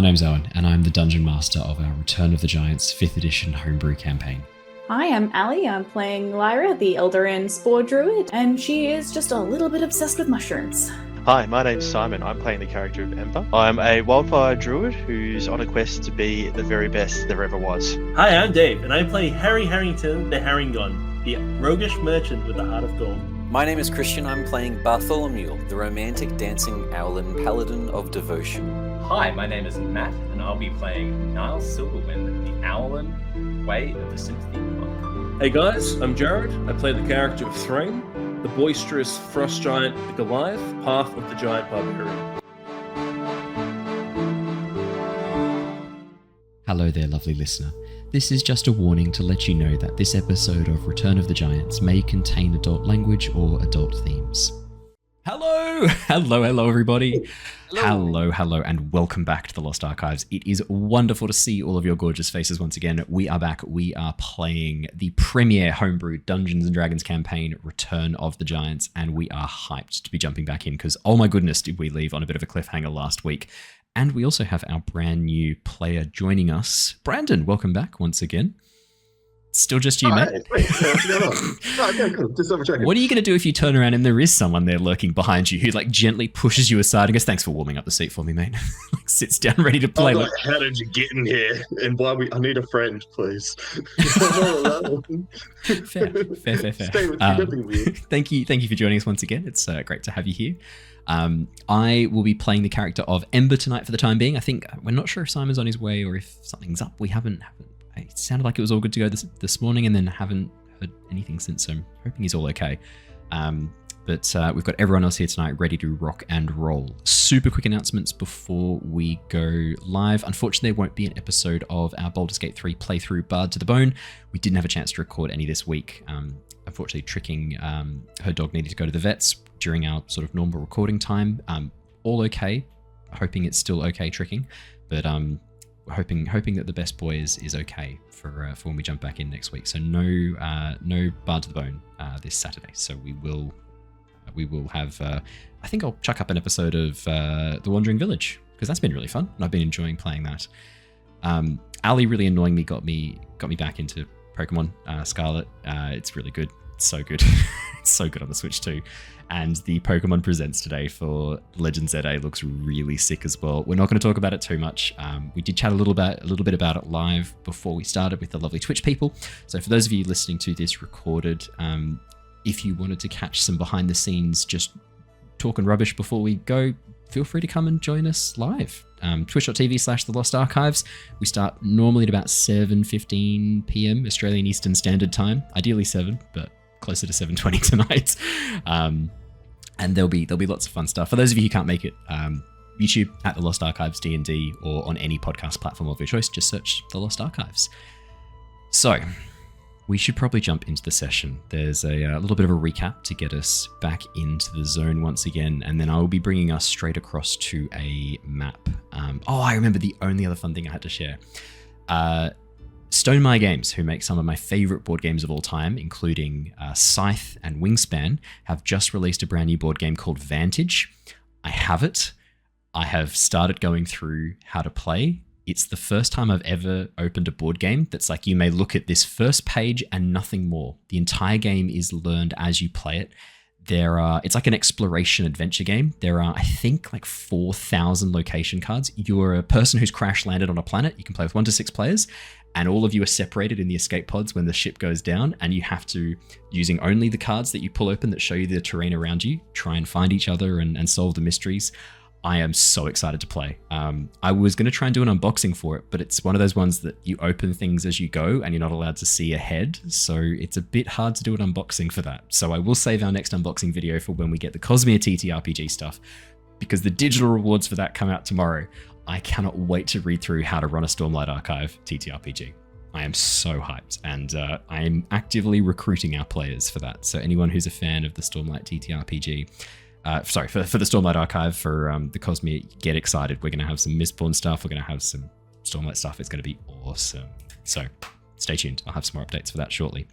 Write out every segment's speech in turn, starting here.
name's Owen, and I'm the Dungeon Master of our Return of the Giants 5th edition homebrew campaign. Hi, I'm Ali. I'm playing Lyra, the Eladrin Spore Druid, and she is just a little bit obsessed with mushrooms. Hi, my name's Simon. I'm playing the character of Ember. I'm a wildfire druid who's on a quest to be the very best there ever was. Hi, I'm Dave, and I play Harry Harrington, the Herringon, the roguish merchant with the heart of gold. My name is Christian. I'm playing Bartholomew, the romantic dancing Owlin, Paladin of devotion. Hi, my name is Matt, and I'll be playing Niles Silverwind, the Owlin, Way of the Sympathy Monk. Hey guys, I'm Jared. I play the character of Thrain, the boisterous frost giant, the Goliath, path of the giant barbarian. Hello there, lovely listener. This is just a warning to let you know that this episode of Return of the Giants may contain adult language or adult themes. Hello, everybody. Hello, and welcome back to the Lost Archives. It is wonderful to see all of your gorgeous faces once again. We are back. We are playing the premier homebrew Dungeons & Dragons campaign, Return of the Giants, and we are hyped to be jumping back in because, oh my goodness, did we leave on a bit of a cliffhanger last week. And we also have our brand new player joining us. Brandon, welcome back once again. Still just you, mate? What's going on? Okay, cool. Just double checking. What are you going to do if you turn around and there is someone there lurking behind you who like gently pushes you aside and goes, "Thanks for warming up the seat for me, mate." Like sits down ready to play. Like, how did you get in here? And I need a friend, please. Fair. Stay with me, don't be weird. Thank you for joining us once again. It's great to have you here. I will be playing the character of Ember tonight for the time being. I think we're not sure if Simon's on his way or if something's up. We haven't. It sounded like it was all good to go this morning, and then haven't heard anything since. So I'm hoping he's all okay. But we've got everyone else here tonight ready to rock and roll. Super quick announcements before we go live. Unfortunately, there won't be an episode of our Baldur's Gate 3 playthrough Bard to the Bone. We didn't have a chance to record any this week. Unfortunately, Tricking, her dog needed to go to the vets during our sort of normal recording time. All okay. Hoping it's still okay, Tricking. But hoping that the best boy is okay for when we jump back in next week. So no Bard to the Bone this Saturday. So we will have. I think I'll chuck up an episode of The Wandering Village because that's been really fun and I've been enjoying playing that. Ali really annoying me got me back into Pokemon Scarlet. It's really good. It's so good. It's so good on the Switch too. And the Pokemon Presents today for Legends ZA looks really sick as well. We're not going to talk about it too much. We did chat a little bit about it live before we started with the lovely Twitch people. So for those of you listening to this recorded, if you wanted to catch some behind the scenes, just talking rubbish before we go, feel free to come and join us live. Twitch.tv/The Lost Archives. We start normally at about 7:15 p.m. Australian Eastern Standard Time. Ideally 7, but closer to 7:20 tonight. And there'll be lots of fun stuff. For those of you who can't make it, YouTube at The Lost Archives D&D or on any podcast platform of your choice, just search The Lost Archives. So, we should probably jump into the session. There's a little bit of a recap to get us back into the zone once again, and then I will be bringing us straight across to a map. I remember the only other fun thing I had to share. Stonemaier Games, who make some of my favorite board games of all time, including Scythe and Wingspan, have just released a brand new board game called Vantage. I have it. I have started going through how to play. It's the first time I've ever opened a board game that's like you may look at this first page and nothing more. The entire game is learned as you play it. It's like an exploration adventure game. There are, I think, like 4,000 location cards. You're a person who's crash landed on a planet. You can play with 1 to 6 players, and all of you are separated in the escape pods when the ship goes down, and you have to, using only the cards that you pull open that show you the terrain around you, try and find each other and solve the mysteries. I am so excited to play. I was going to try and do an unboxing for it, but it's one of those ones that you open things as you go and you're not allowed to see ahead. So it's a bit hard to do an unboxing for that. So I will save our next unboxing video for when we get the Cosmere TTRPG stuff, because the digital rewards for that come out tomorrow. I cannot wait to read through how to run a Stormlight Archive TTRPG. I am so hyped, and I am actively recruiting our players for that. So anyone who's a fan of the Stormlight TTRPG, for the Stormlight Archive, for the Cosmere, get excited. We're going to have some Mistborn stuff. We're going to have some Stormlight stuff. It's going to be awesome. So stay tuned. I'll have some more updates for that shortly.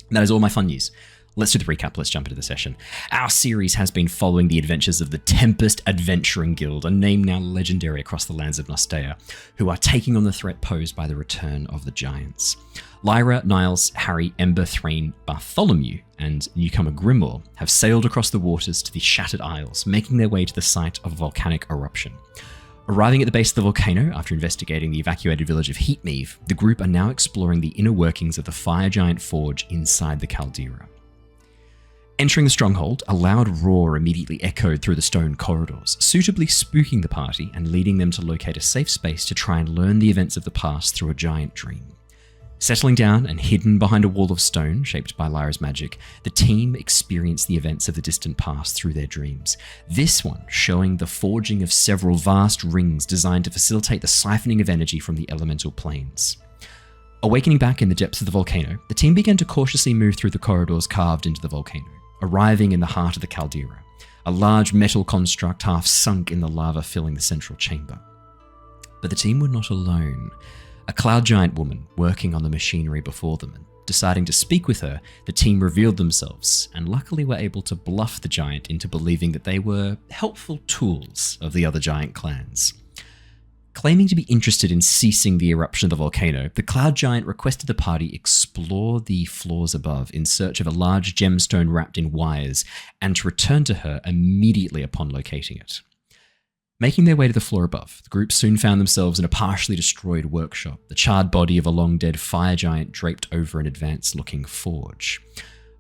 And that is all my fun news. Let's do the recap. Let's jump into the session. Our series has been following the adventures of the Tempest Adventuring Guild, a name now legendary across the lands of Nostea, who are taking on the threat posed by the return of the giants. Lyra, Niles, Harry, Ember, Thrain, Bartholomew, and newcomer Grimmaw have sailed across the waters to the Shattered Isles, making their way to the site of a volcanic eruption. Arriving at the base of the volcano after investigating the evacuated village of Heatmeave, the group are now exploring the inner workings of the fire giant forge inside the caldera. Entering the stronghold, a loud roar immediately echoed through the stone corridors, suitably spooking the party and leading them to locate a safe space to try and learn the events of the past through a giant dream. Settling down and hidden behind a wall of stone shaped by Lyra's magic, the team experienced the events of the distant past through their dreams. This one showing the forging of several vast rings designed to facilitate the siphoning of energy from the elemental planes. Awakening back in the depths of the volcano, the team began to cautiously move through the corridors carved into the volcano, arriving in the heart of the caldera, a large metal construct half sunk in the lava filling the central chamber. But the team were not alone. A cloud giant woman working on the machinery before them, and deciding to speak with her, the team revealed themselves and luckily were able to bluff the giant into believing that they were helpful tools of the other giant clans. Claiming to be interested in ceasing the eruption of the volcano, the cloud giant requested the party explore the floors above in search of a large gemstone wrapped in wires and to return to her immediately upon locating it. Making their way to the floor above, the group soon found themselves in a partially destroyed workshop, the charred body of a long-dead fire giant draped over an advanced-looking forge.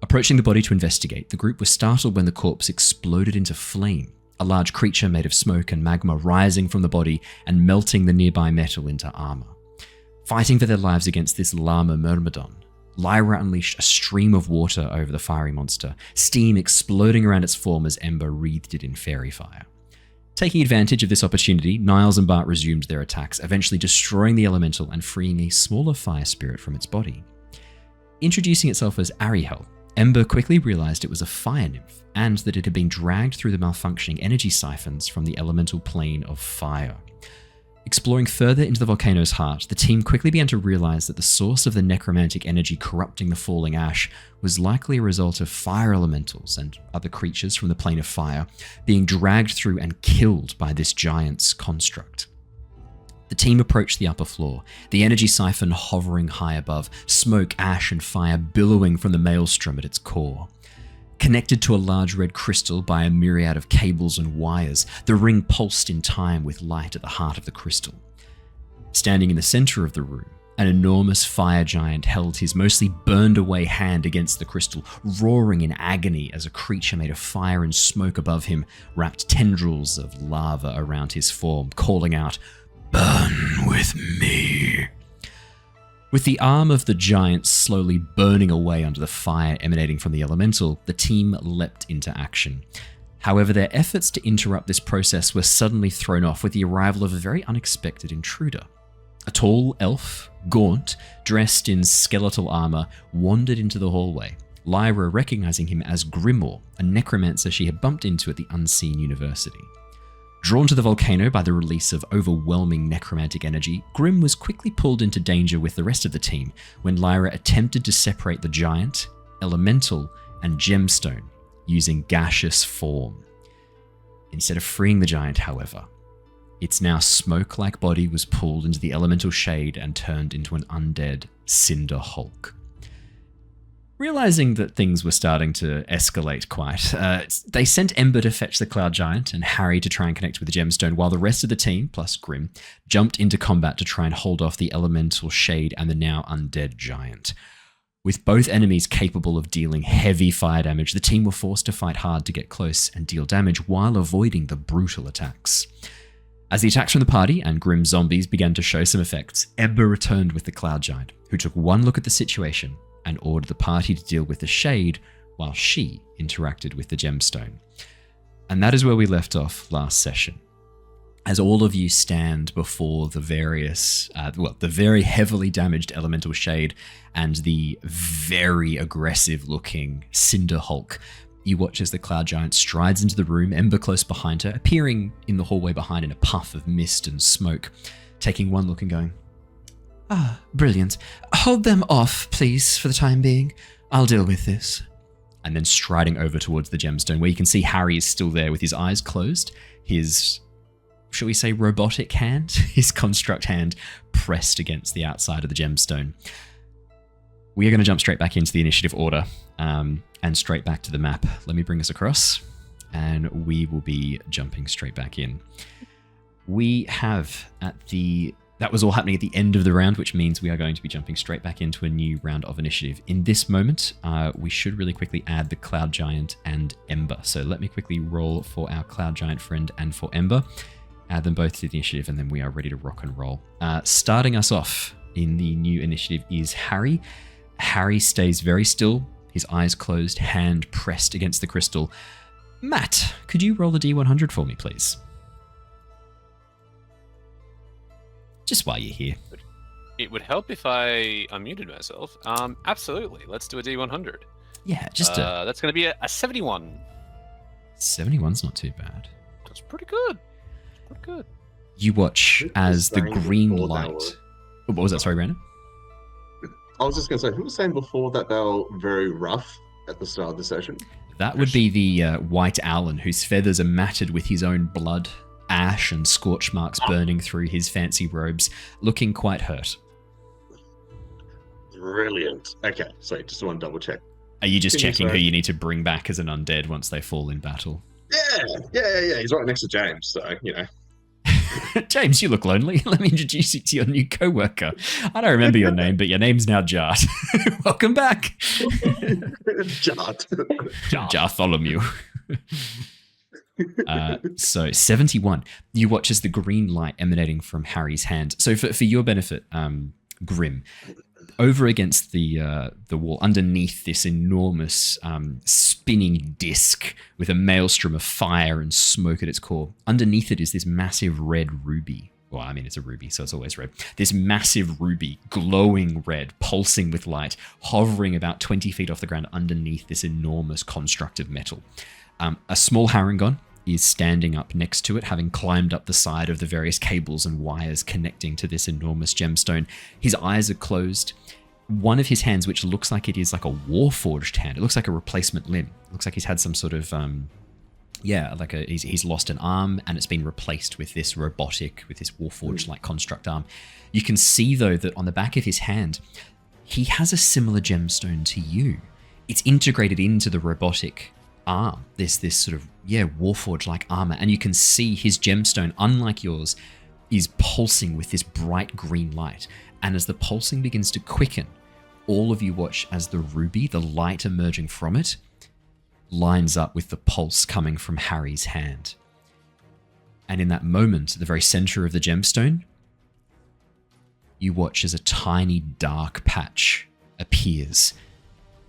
Approaching the body to investigate, the group was startled when the corpse exploded into flame, a large creature made of smoke and magma rising from the body and melting the nearby metal into armor. Fighting for their lives against this llama myrmidon, Lyra unleashed a stream of water over the fiery monster, steam exploding around its form as Ember wreathed it in fairy fire. Taking advantage of this opportunity, Niles and Bart resumed their attacks, eventually destroying the elemental and freeing a smaller fire spirit from its body. Introducing itself as Arihel, Ember quickly realized it was a fire nymph and that it had been dragged through the malfunctioning energy siphons from the elemental plane of fire. Exploring further into the volcano's heart, the team quickly began to realize that the source of the necromantic energy corrupting the falling ash was likely a result of fire elementals and other creatures from the plane of fire being dragged through and killed by this giant's construct. The team approached the upper floor, the energy siphon hovering high above, smoke, ash, and fire billowing from the maelstrom at its core. Connected to a large red crystal by a myriad of cables and wires, the ring pulsed in time with light at the heart of the crystal. Standing in the center of the room, an enormous fire giant held his mostly burned away hand against the crystal, roaring in agony as a creature made of fire and smoke above him wrapped tendrils of lava around his form, calling out, "Burn with me." With the arm of the giant slowly burning away under the fire emanating from the elemental, the team leapt into action. However, their efforts to interrupt this process were suddenly thrown off with the arrival of a very unexpected intruder. A tall elf, gaunt, dressed in skeletal armor, wandered into the hallway, Lyra recognizing him as Grimmaw, a necromancer she had bumped into at the Unseen University. Drawn to the volcano by the release of overwhelming necromantic energy, Grim was quickly pulled into danger with the rest of the team when Lyra attempted to separate the giant, elemental, and gemstone using gaseous form. Instead of freeing the giant, however, its now smoke-like body was pulled into the elemental shade and turned into an undead Cinder Hulk. Realizing that things were starting to escalate quite, they sent Ember to fetch the Cloud Giant and Harry to try and connect with the gemstone, while the rest of the team, plus Grim, jumped into combat to try and hold off the elemental shade and the now undead giant. With both enemies capable of dealing heavy fire damage, the team were forced to fight hard to get close and deal damage while avoiding the brutal attacks. As the attacks from the party and Grim zombies began to show some effects, Ember returned with the Cloud Giant, who took one look at the situation and ordered the party to deal with the shade while she interacted with the gemstone. And that is where we left off last session. As all of you stand before the the very heavily damaged elemental shade and the very aggressive looking Cinder Hulk, you watch as the Cloud Giant strides into the room, Ember close behind her, appearing in the hallway behind in a puff of mist and smoke, taking one look and going, "Ah, brilliant. Hold them off, please, for the time being. I'll deal with this." and then striding over towards the gemstone, where you can see Harry is still there with his eyes closed, his, shall we say, robotic hand, his construct hand pressed against the outside of the gemstone. We are going to jump straight back into the initiative order and straight back to the map. Let me bring us across, and we will be jumping straight back in. We have that was all happening at the end of the round, which means we are going to be jumping straight back into a new round of initiative. In this moment, we should really quickly add the Cloud Giant and Ember. So let me quickly roll for our Cloud Giant friend and for Ember. Add them both to the initiative, and then we are ready to rock and roll. Starting us off in the new initiative is Harry. Harry stays very still, his eyes closed, hand pressed against the crystal. Matt, could you roll the D100 for me, please? Just while you're here. It would help if I unmuted myself. Absolutely. Let's do a D100. Yeah, just that's going to be a 71. 71's not too bad. That's pretty good. Pretty good. You watch as the green light... What was that? Sorry, Brandon? I was just going to say, who was saying before that they were very rough at the start of the session? That would be the white Owlin, whose feathers are matted with his own blood, ash and scorch marks burning through his fancy robes, looking quite hurt. Brilliant. Okay, so just want to double check. Are you just checking who you need to bring back as an undead once they fall in battle? Yeah. He's right next to James, so, you know. James, you look lonely. Let me introduce you to your new co-worker. I don't remember your name, but your name's now Jart. Welcome back. Jart. Bartholomew. So 71. You watch as the green light emanating from Harry's hand. So for your benefit, Grim, over against the wall, underneath this enormous spinning disc with a maelstrom of fire and smoke at its core, underneath it is this massive red ruby. Well, I mean, it's a ruby, so it's always red. This massive ruby, glowing red, pulsing with light, hovering about 20 feet off the ground underneath this enormous construct of metal. A small Harangon is standing up next to it, having climbed up the side of the various cables and wires connecting to this enormous gemstone. His eyes are closed. One of his hands, which looks like it is like a warforged hand, it looks like a replacement limb. It looks like he's had some sort of, he's lost an arm and it's been replaced with this robotic, with this warforged-like construct arm. You can see, though, that on the back of his hand, he has a similar gemstone to you. It's integrated into the robotic arm, this sort of warforged like armor, and you can see his gemstone, unlike yours, is pulsing with this bright green light. And as the pulsing begins to quicken, all of you watch as the ruby, the light emerging from it, lines up with the pulse coming from Harry's hand. And in that moment, at the very center of the gemstone, you watch as a tiny dark patch appears,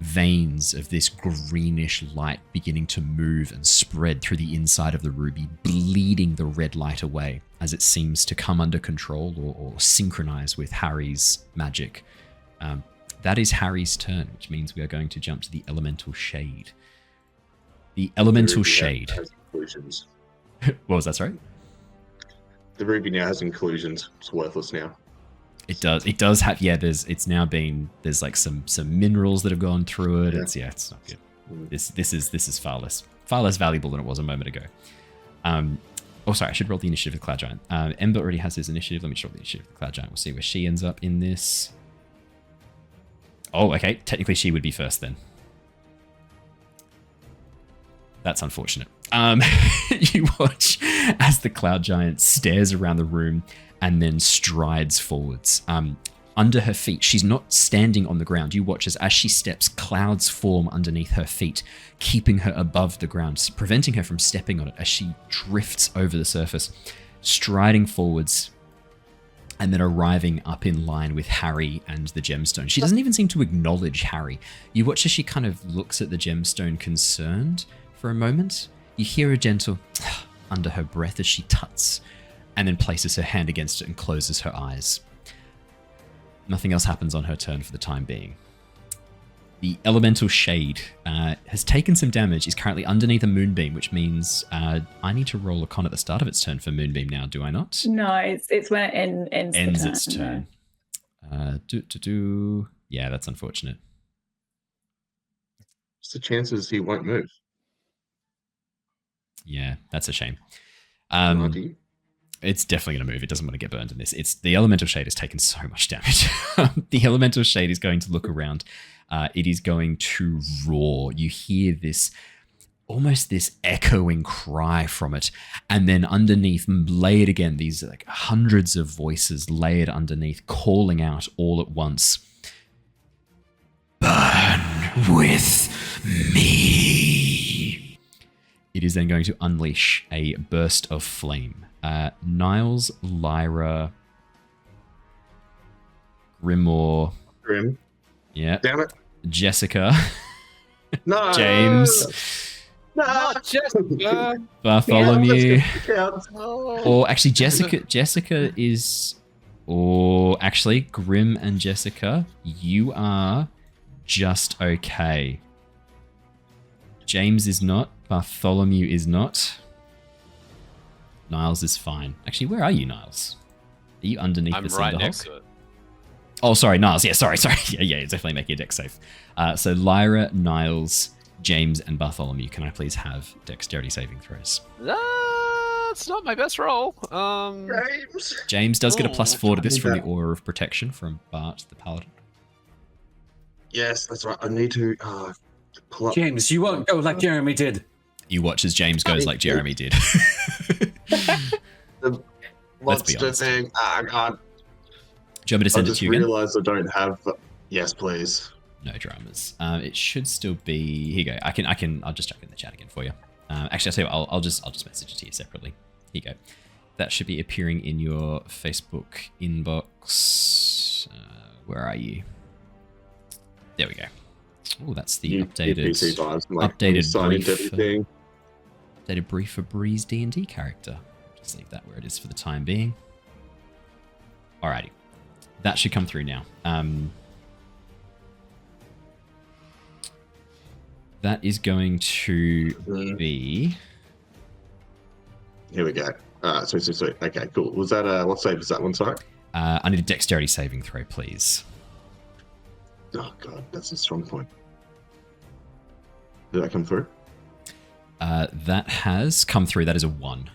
veins of this greenish light beginning to move and spread through the inside of the ruby, bleeding the red light away as it seems to come under control or synchronize with Harry's magic. That is Harry's turn, which means we are going to jump to the Elemental Shade. The Elemental Shade. Has inclusions. What was that, sorry? The ruby now has inclusions. It's worthless now. It does have, there's like some minerals that have gone through it. Yeah. It's not good. This is far less valuable than it was a moment ago. Sorry, I should roll the initiative of the Cloud Giant. Ember already has his initiative. Let me just roll the initiative of the Cloud Giant. We'll see where she ends up in this. Oh, okay. Technically, she would be first then. That's unfortunate. You watch as the Cloud Giant stares around the room and then strides forwards. Under her feet, she's not standing on the ground. You watch as she steps, clouds form underneath her feet, keeping her above the ground, preventing her from stepping on it as she drifts over the surface, striding forwards, and then arriving up in line with Harry and the gemstone. She doesn't even seem to acknowledge Harry. You watch as she kind of looks at the gemstone concerned for a moment. You hear a gentle under her breath as she tuts, and then places her hand against it and closes her eyes. Nothing else happens on her turn for the time being. The Elemental Shade has taken some damage, is currently underneath a Moonbeam, which means I need to roll a con at the start of its turn for Moonbeam now, do I not? No, it's when it ends its turn. Yeah, that's unfortunate. What's the chances he won't move? Yeah, that's a shame. Bloody. It's definitely going to move. It doesn't want to get burned in this. It's the elemental shade has taken so much damage. The elemental shade is going to look around. It is going to roar. You hear this, almost this echoing cry from it, and then underneath, layered again, these like hundreds of voices layered underneath, calling out all at once. Burn with me. It is then going to unleash a burst of flame. Niles, Lyra, Grimmaw. Grim. Yeah. Damn it. Jessica. No. James. No. Jessica. Bartholomew. Oh. Or actually, Jessica is... Or actually, Grim and Jessica, you are just okay. James is not. Bartholomew is not. Niles is fine. Actually, where are you, Niles? Are you underneath I'm the right Cinder next Husk? to it. Oh, sorry, Niles. Yeah, sorry. Yeah, definitely make your dex safe. So Lyra, Niles, James, and Bartholomew, can I please have dexterity saving throws? That's not my best roll. James does get a +4 to this from the Aura of Protection from Bart the Paladin. Yes, that's right. I need to pull up. James, you won't go like Jeremy did. You watch as James goes like Jeremy did. The Let's be monster honest. thing. I can't. Do you want me to I send it just to you again? realised I don't have. Yes, please. No dramas. It should still be. Here you go. I'll just chuck it in the chat again for you. Actually, I'll tell you what, I'll just message it to you separately. Here you go. That should be appearing in your Facebook inbox. Where are you? There we go. Oh, that's the updated PC vibes, like, updated sign into brief. everything. Updated brief for Breeze D&D character. Just leave that where it is for the time being. Alrighty. That should come through now. That is going to be... Here we go. So. Okay, cool. Was that what save is that one? Sorry. I need a dexterity saving throw, please. Oh god, that's a strong point. Did that come through? That has come through. That is a 1.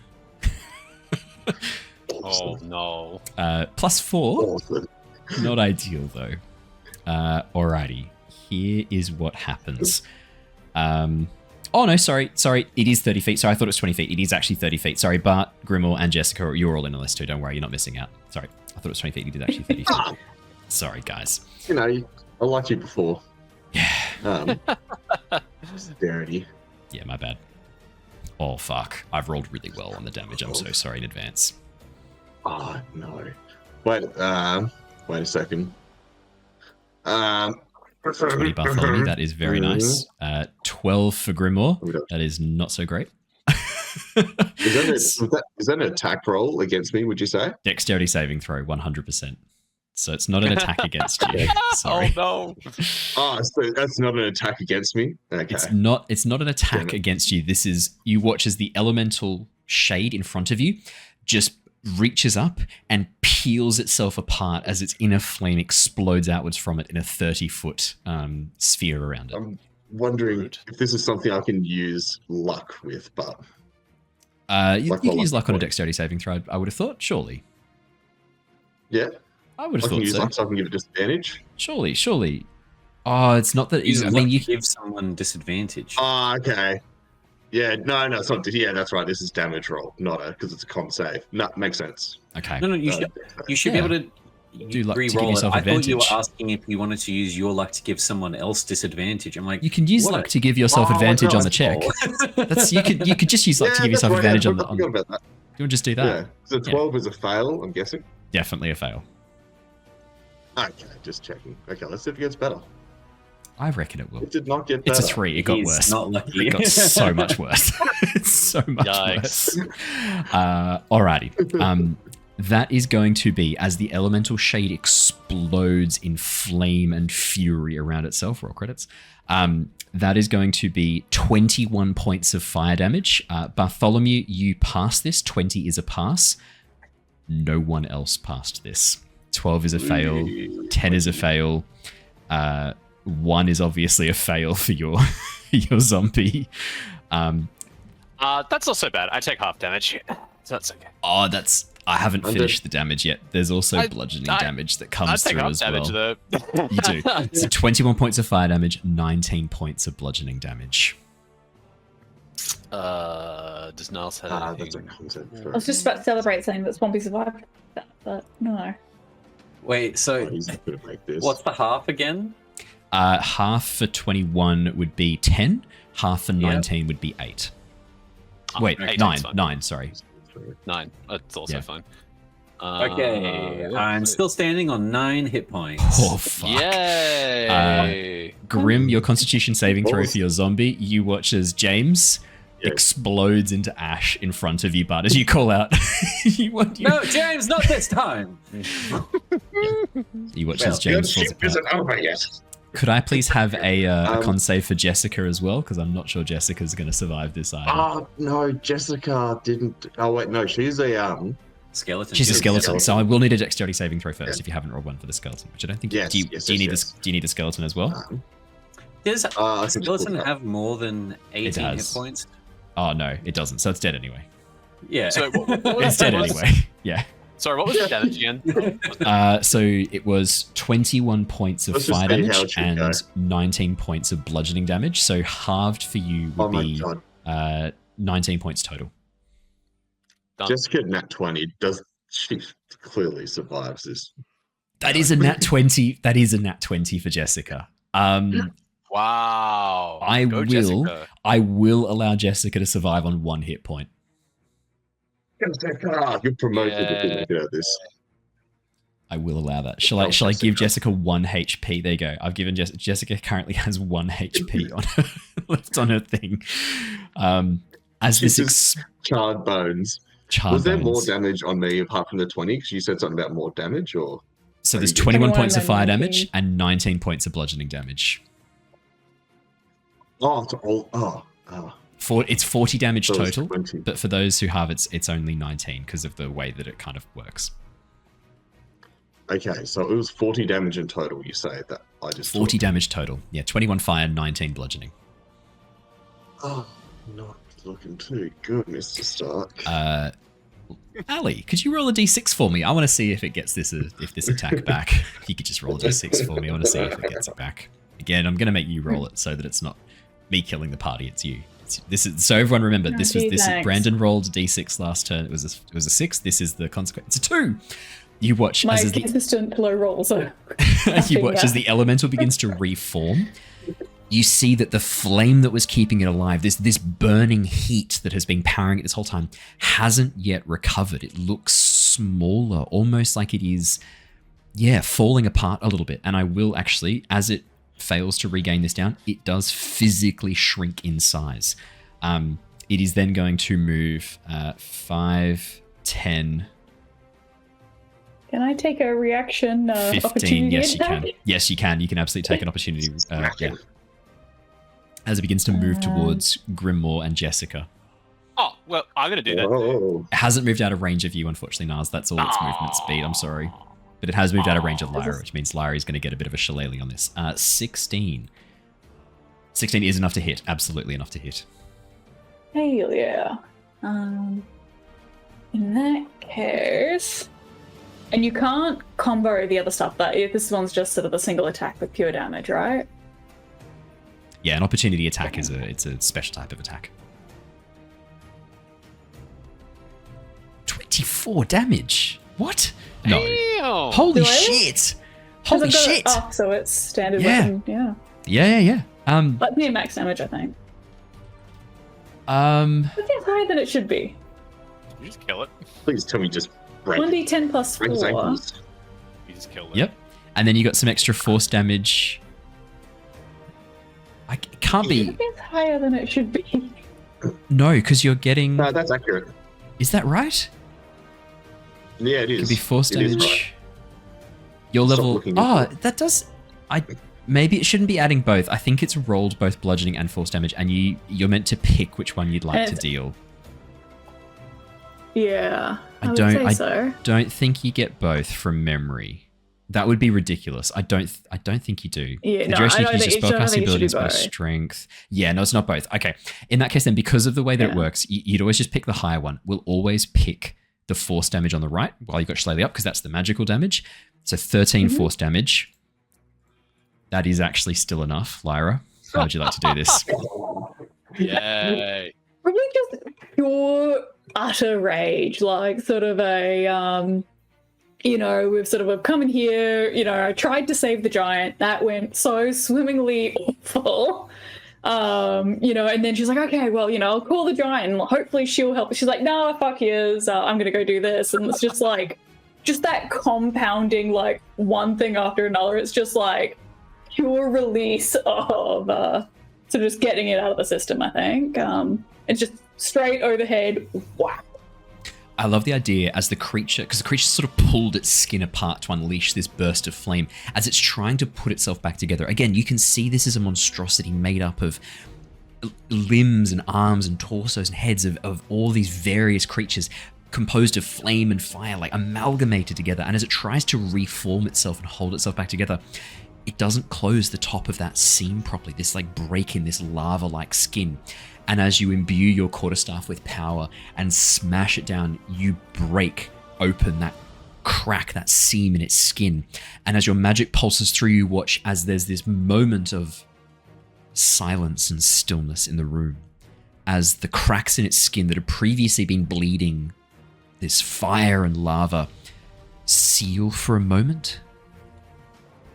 Oh no. +4. Awesome. Not ideal, though. Alrighty. Here is what happens. Oh, no, sorry. It is 30 feet. Sorry, I thought it was 20 feet. It is actually 30 feet. Sorry, Bart, Grimmaw, and Jessica, you're all in the list too. Don't worry, you're not missing out. Sorry. I thought it was 20 feet. You did actually 30 feet. Sorry, guys. You know, I liked you before. Yeah. Dexterity. Yeah, my bad. Oh, fuck. I've rolled really well on the damage. I'm so sorry in advance. Oh, no. Wait a second. 20 Bartholomew, that is very nice. 12 for Grimmaw. That is not so great. Is that an attack roll against me, would you say? Dexterity saving throw, 100%. So it's not an attack against you. Sorry. Oh no. Oh, so that's not an attack against me? Okay. It's not an attack against you. This is, you watch as the elemental shade in front of you just reaches up and peels itself apart as its inner flame explodes outwards from it in a 30-foot sphere around it. I'm wondering if this is something I can use luck with, but... You can use luck on a dexterity saving throw, I would have thought, surely. Yeah? I would I have can thought use so. luck so I can give it disadvantage? Surely. Oh, it's not that... Use I luck mean, you to give someone disadvantage. Oh, okay. Yeah, no, it's not. Yeah, that's right. This is damage roll, not because it's a con save. No, makes sense. Okay. No, you should be able to Do luck to give re-roll it. yourself I thought you were advantage. asking if you wanted to use your luck to give someone else disadvantage. I'm like, You can use what? luck to give yourself advantage on the check. That's you could just use luck to give yourself that's right, advantage yeah, on the. I forgot about that. You want to just do Yeah. that? So 12 is a fail, I'm guessing. Definitely a fail. Okay, just checking. Okay, let's see if it gets better. I reckon it will. It did not get better. It's a 3. It got He's worse. not lucky. It got so much worse. It's so much Yikes. worse. Alrighty. That is going to be as the elemental shade explodes in flame and fury around itself. Roll credits. That is going to be 21 points of fire damage. Bartholomew, you pass this. 20 is a pass. No one else passed this. 12 is a fail. 10 is a fail. 1 is obviously a fail for your your zombie. That's not so bad. I take half damage. So that's okay. Oh, I haven't finished the damage yet. There's also bludgeoning damage that comes take through half as damage, well. though. You do. So 21 points of fire damage, 19 points of bludgeoning damage. Does Niles have That's a anything? concept I for was just about to celebrate saying that Swampy survived that, but no. Wait, so he's not gonna make this. what's the half again? Half for 21 would be 10. Half for 19 would be 8. Wait, okay. 9. Fine. 9, sorry. 9. That's also Yeah. fine. Okay, I'm still standing on 9 hit points. Oh, fuck. Yay! Grim, your constitution saving throw for your zombie. You watch as James Yes. explodes into ash in front of you, but as you call out, you watch No, James, not this time. you watch Well, as James your falls ship isn't apart. over yet. Could I please have a con save for Jessica as well? Because I'm not sure Jessica's going to survive this item. Oh no, Jessica didn't. Oh wait, no, she's a Skeleton. She's a Yeah, skeleton, skeleton. so I will need a dexterity saving throw first Yeah. if you haven't rolled one for the skeleton, which I don't think. Yes, do you, yes, do you yes, need yes. do you need a skeleton as well? Does I a think skeleton it's have more than 18 hit does. points? Oh no, it doesn't. So it's dead anyway. Yeah. So what was It's dead what was- anyway. Yeah. Sorry, what was the damage again? So it was 21 points of Let's just fire see how damage it should and go. 19 points of bludgeoning damage. So halved for you Oh would my be god, 19 points total. Done. Jessica nat 20 does. She clearly survives this. That is a nat 20. That is a nat 20 for Jessica. Wow. I Go, will. Jessica. I will allow Jessica to survive on 1 hit point. Jessica, you're promoted if you make it out of this. I will allow that. Shall I give Jessica 1 HP? There you go. I've given Jessica currently has 1 HP on her, left on her thing. As She's this just charred bones. charred Was there more bones. damage on me apart from the 20? Because you said something about more damage, or So there's 21 21 points of and fire 19. damage and 19 points of bludgeoning damage. it's all. It's 40 damage So it's total, 20. but for those who have it's only 19 because of the way that it kind of works. Okay, so it was 40 damage in total. You say that I just 40 damage total. Yeah, 21 fire, 19 bludgeoning. Oh, not looking too good, Mr. Stark. Ali, could you roll a d6 for me? I want to see if it gets this attack back. If you could just roll a d6 for me, I want to see if it gets it back. Again, I'm going to make you roll it so that it's not me killing the party. It's you. So everyone remember this was this. thanks. Brandon rolled a d6 last turn. It was a 6. This is the consequence. It's a 2. You watch My as consistent low rolls are you watch as the elemental begins to reform. You see that the flame that was keeping it alive, this burning heat that has been powering it this whole time, hasn't yet recovered. It looks smaller, almost like it is, falling apart a little bit. And I will actually, as it fails to regain this down, it does physically shrink in size. It is then going to move 5, 10, Can I take a reaction 15. opportunity Yes, you attack? can. Yes, you can. You can absolutely take an opportunity. As it begins to move towards Grimmaw and Jessica. Oh, well, I'm going to do that. Oh, It hasn't moved out of range of you, unfortunately, Niles. That's all its movement speed. I'm sorry. But it has moved out of range of Lyra, which means Lyra is going to get a bit of a shillelagh on this. 16. 16 is enough to hit. Absolutely enough to hit. Hell yeah. In that case... And you can't combo the other stuff. This one's just sort of a single attack with pure damage, right? Yeah, an opportunity attack is it's a special type of attack. 24 damage. What? No. Damn. Holy Do I? shit. 'Cause Holy I've got it shit. up, so it's standard Yeah. weapon. Yeah. Yeah. That's near max damage, I think. Uh, I think it's higher than it should be. You just kill it. please tell me just break 1d10 plus 4. his ankles. You just kill it. Yep. And then you got some extra force damage. It can't I be. think it's higher than it should be. No, because you're getting. No, that's accurate. Is that right? Yeah, it is. Could be force It is damage. right. Your Stop level. looking Oh, into it. that does. Maybe it shouldn't be adding both. I think it's rolled both bludgeoning and force damage, and you're meant to pick which one you'd like to And- deal. Yeah. I I would don't- say I- so. Don't think you get both from memory. That would be ridiculous. I don't think you do. Yeah, The no, duration I you don't use think your I don't spellcasting think it should abilities be by both. strength. Yeah, no, it's not both. Okay. In that case, then, because of the way that it Yeah. works, you'd always just pick the higher one. We'll always pick the force damage on the right while you've got Shillelagh up, because that's the magical damage. So 13 force damage. That is actually still enough. Lyra, how would you like to do this? Yay. Probably just pure utter rage, like sort of a we've come in here, I tried to save the giant, that went so swimmingly awful. And then she's like, okay, well, I'll call the giant and hopefully she'll help. She's like, no, fuck yous, I'm gonna go do this. And it's just like, just that compounding, like, one thing after another. It's just like pure release of sort of just getting it out of the system, I think. It's just straight overhead, whack. I love the idea as the creature, because the creature sort of pulled its skin apart to unleash this burst of flame as it's trying to put itself back together. Again, you can see this is a monstrosity made up of limbs and arms and torsos and heads of all these various creatures composed of flame and fire, like amalgamated together. And as it tries to reform itself and hold itself back together, it doesn't close the top of that seam properly, this like break in this lava-like skin. And as you imbue your quarterstaff with power and smash it down, you break open that crack, that seam in its skin. And as your magic pulses through, you watch as there's this moment of silence and stillness in the room. As the cracks in its skin that had previously been bleeding this fire and lava seal for a moment.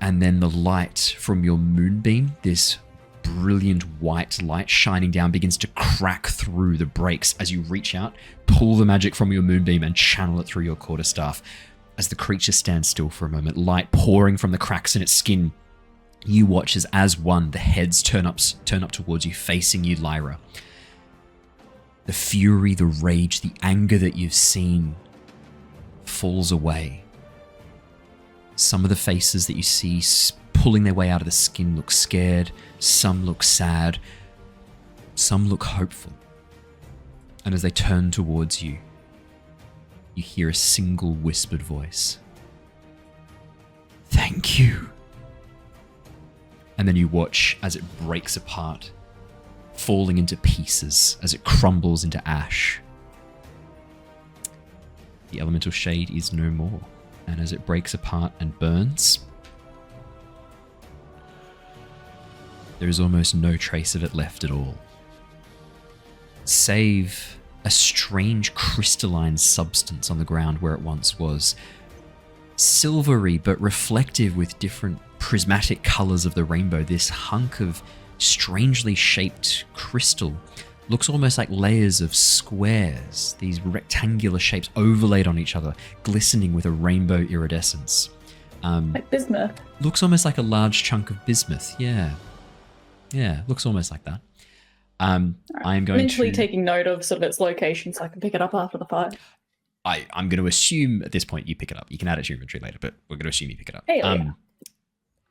And then the light from your moonbeam, this brilliant white light shining down, begins to crack through the breaks as you reach out, pull the magic from your moonbeam and channel it through your quarterstaff. As the creature stands still for a moment, light pouring from the cracks in its skin, you watch as one, the heads turn up towards you, facing you, Lyra. The fury, the rage, the anger that you've seen falls away. Some of the faces that you see pulling their way out of the skin look scared, some look sad, some look hopeful. And as they turn towards you, you hear a single whispered voice. Thank you. And then you watch as it breaks apart, falling into pieces as it crumbles into ash. The elemental shade is no more, and as it breaks apart and burns, there is almost no trace of it left at all, save a strange crystalline substance on the ground where it once was, silvery but reflective with different prismatic colors of the rainbow. This hunk of strangely shaped crystal looks almost like layers of squares, these rectangular shapes overlaid on each other, glistening with a rainbow iridescence. Like bismuth. Looks almost like a large chunk of bismuth, yeah. Yeah, looks almost like that. I am going mentally to... taking note of sort of its location so I can pick it up after the fight. I'm going to assume at this point you pick it up. You can add it to your inventory later, but we're going to assume you pick it up. Hey, yeah.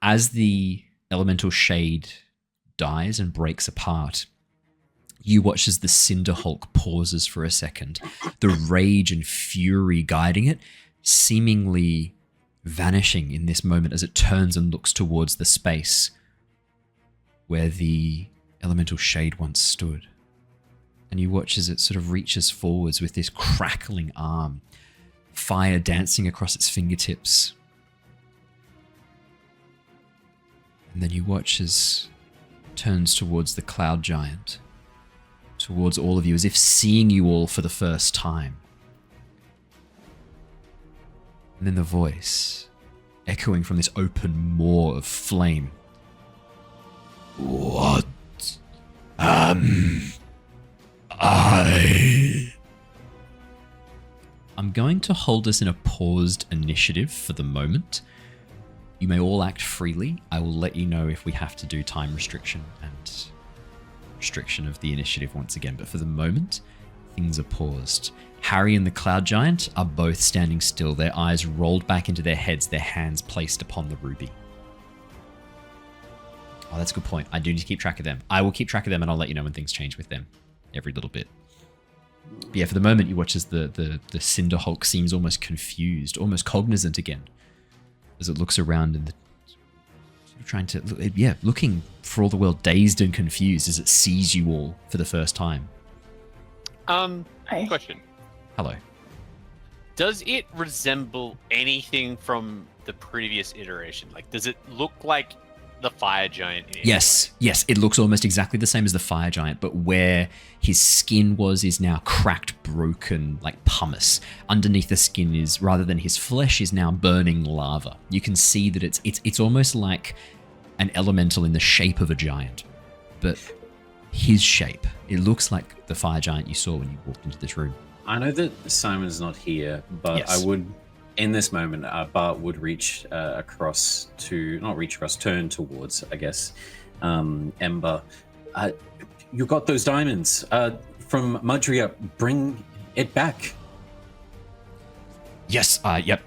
As the elemental shade dies and breaks apart, you watch as the Cinder Hulk pauses for a second, the rage and fury guiding it, seemingly vanishing in this moment as it turns and looks towards the space where the elemental shade once stood. And you watch as it sort of reaches forwards with this crackling arm, fire dancing across its fingertips. And then you watch as it turns towards the cloud giant, towards all of you, as if seeing you all for the first time. And then the voice, echoing from this open maw of flame. What am I? I'm going to hold us in a paused initiative for the moment. You may all act freely. I will let you know if we have to do time restriction and restriction of the initiative once again. But for the moment, things are paused. Harry and the Cloud Giant are both standing still, their eyes rolled back into their heads, their hands placed upon the ruby. Oh, that's a good point. I do need to keep track of them. I will keep track of them and I'll let you know when things change with them. Every little bit. But yeah, for the moment, you watch as the Cinder Hulk seems almost confused, almost cognizant again as it looks around and looking for all the world dazed and confused as it sees you all for the first time. Question. Hello. Does it resemble anything from the previous iteration? Like, does it look like the fire giant? Yes, it looks almost exactly the same as the fire giant, but where his skin was is now cracked, broken, like pumice. Underneath the skin is, rather than his flesh, is now burning lava. You can see that it's almost like an elemental in the shape of a giant, but his shape. It looks like the fire giant you saw when you walked into this room. I know that Simon's not here, but Yes. I would, in this moment, Bart would turn towards, I guess, Ember. You got those diamonds from Madria. Bring it back. Yes, yep.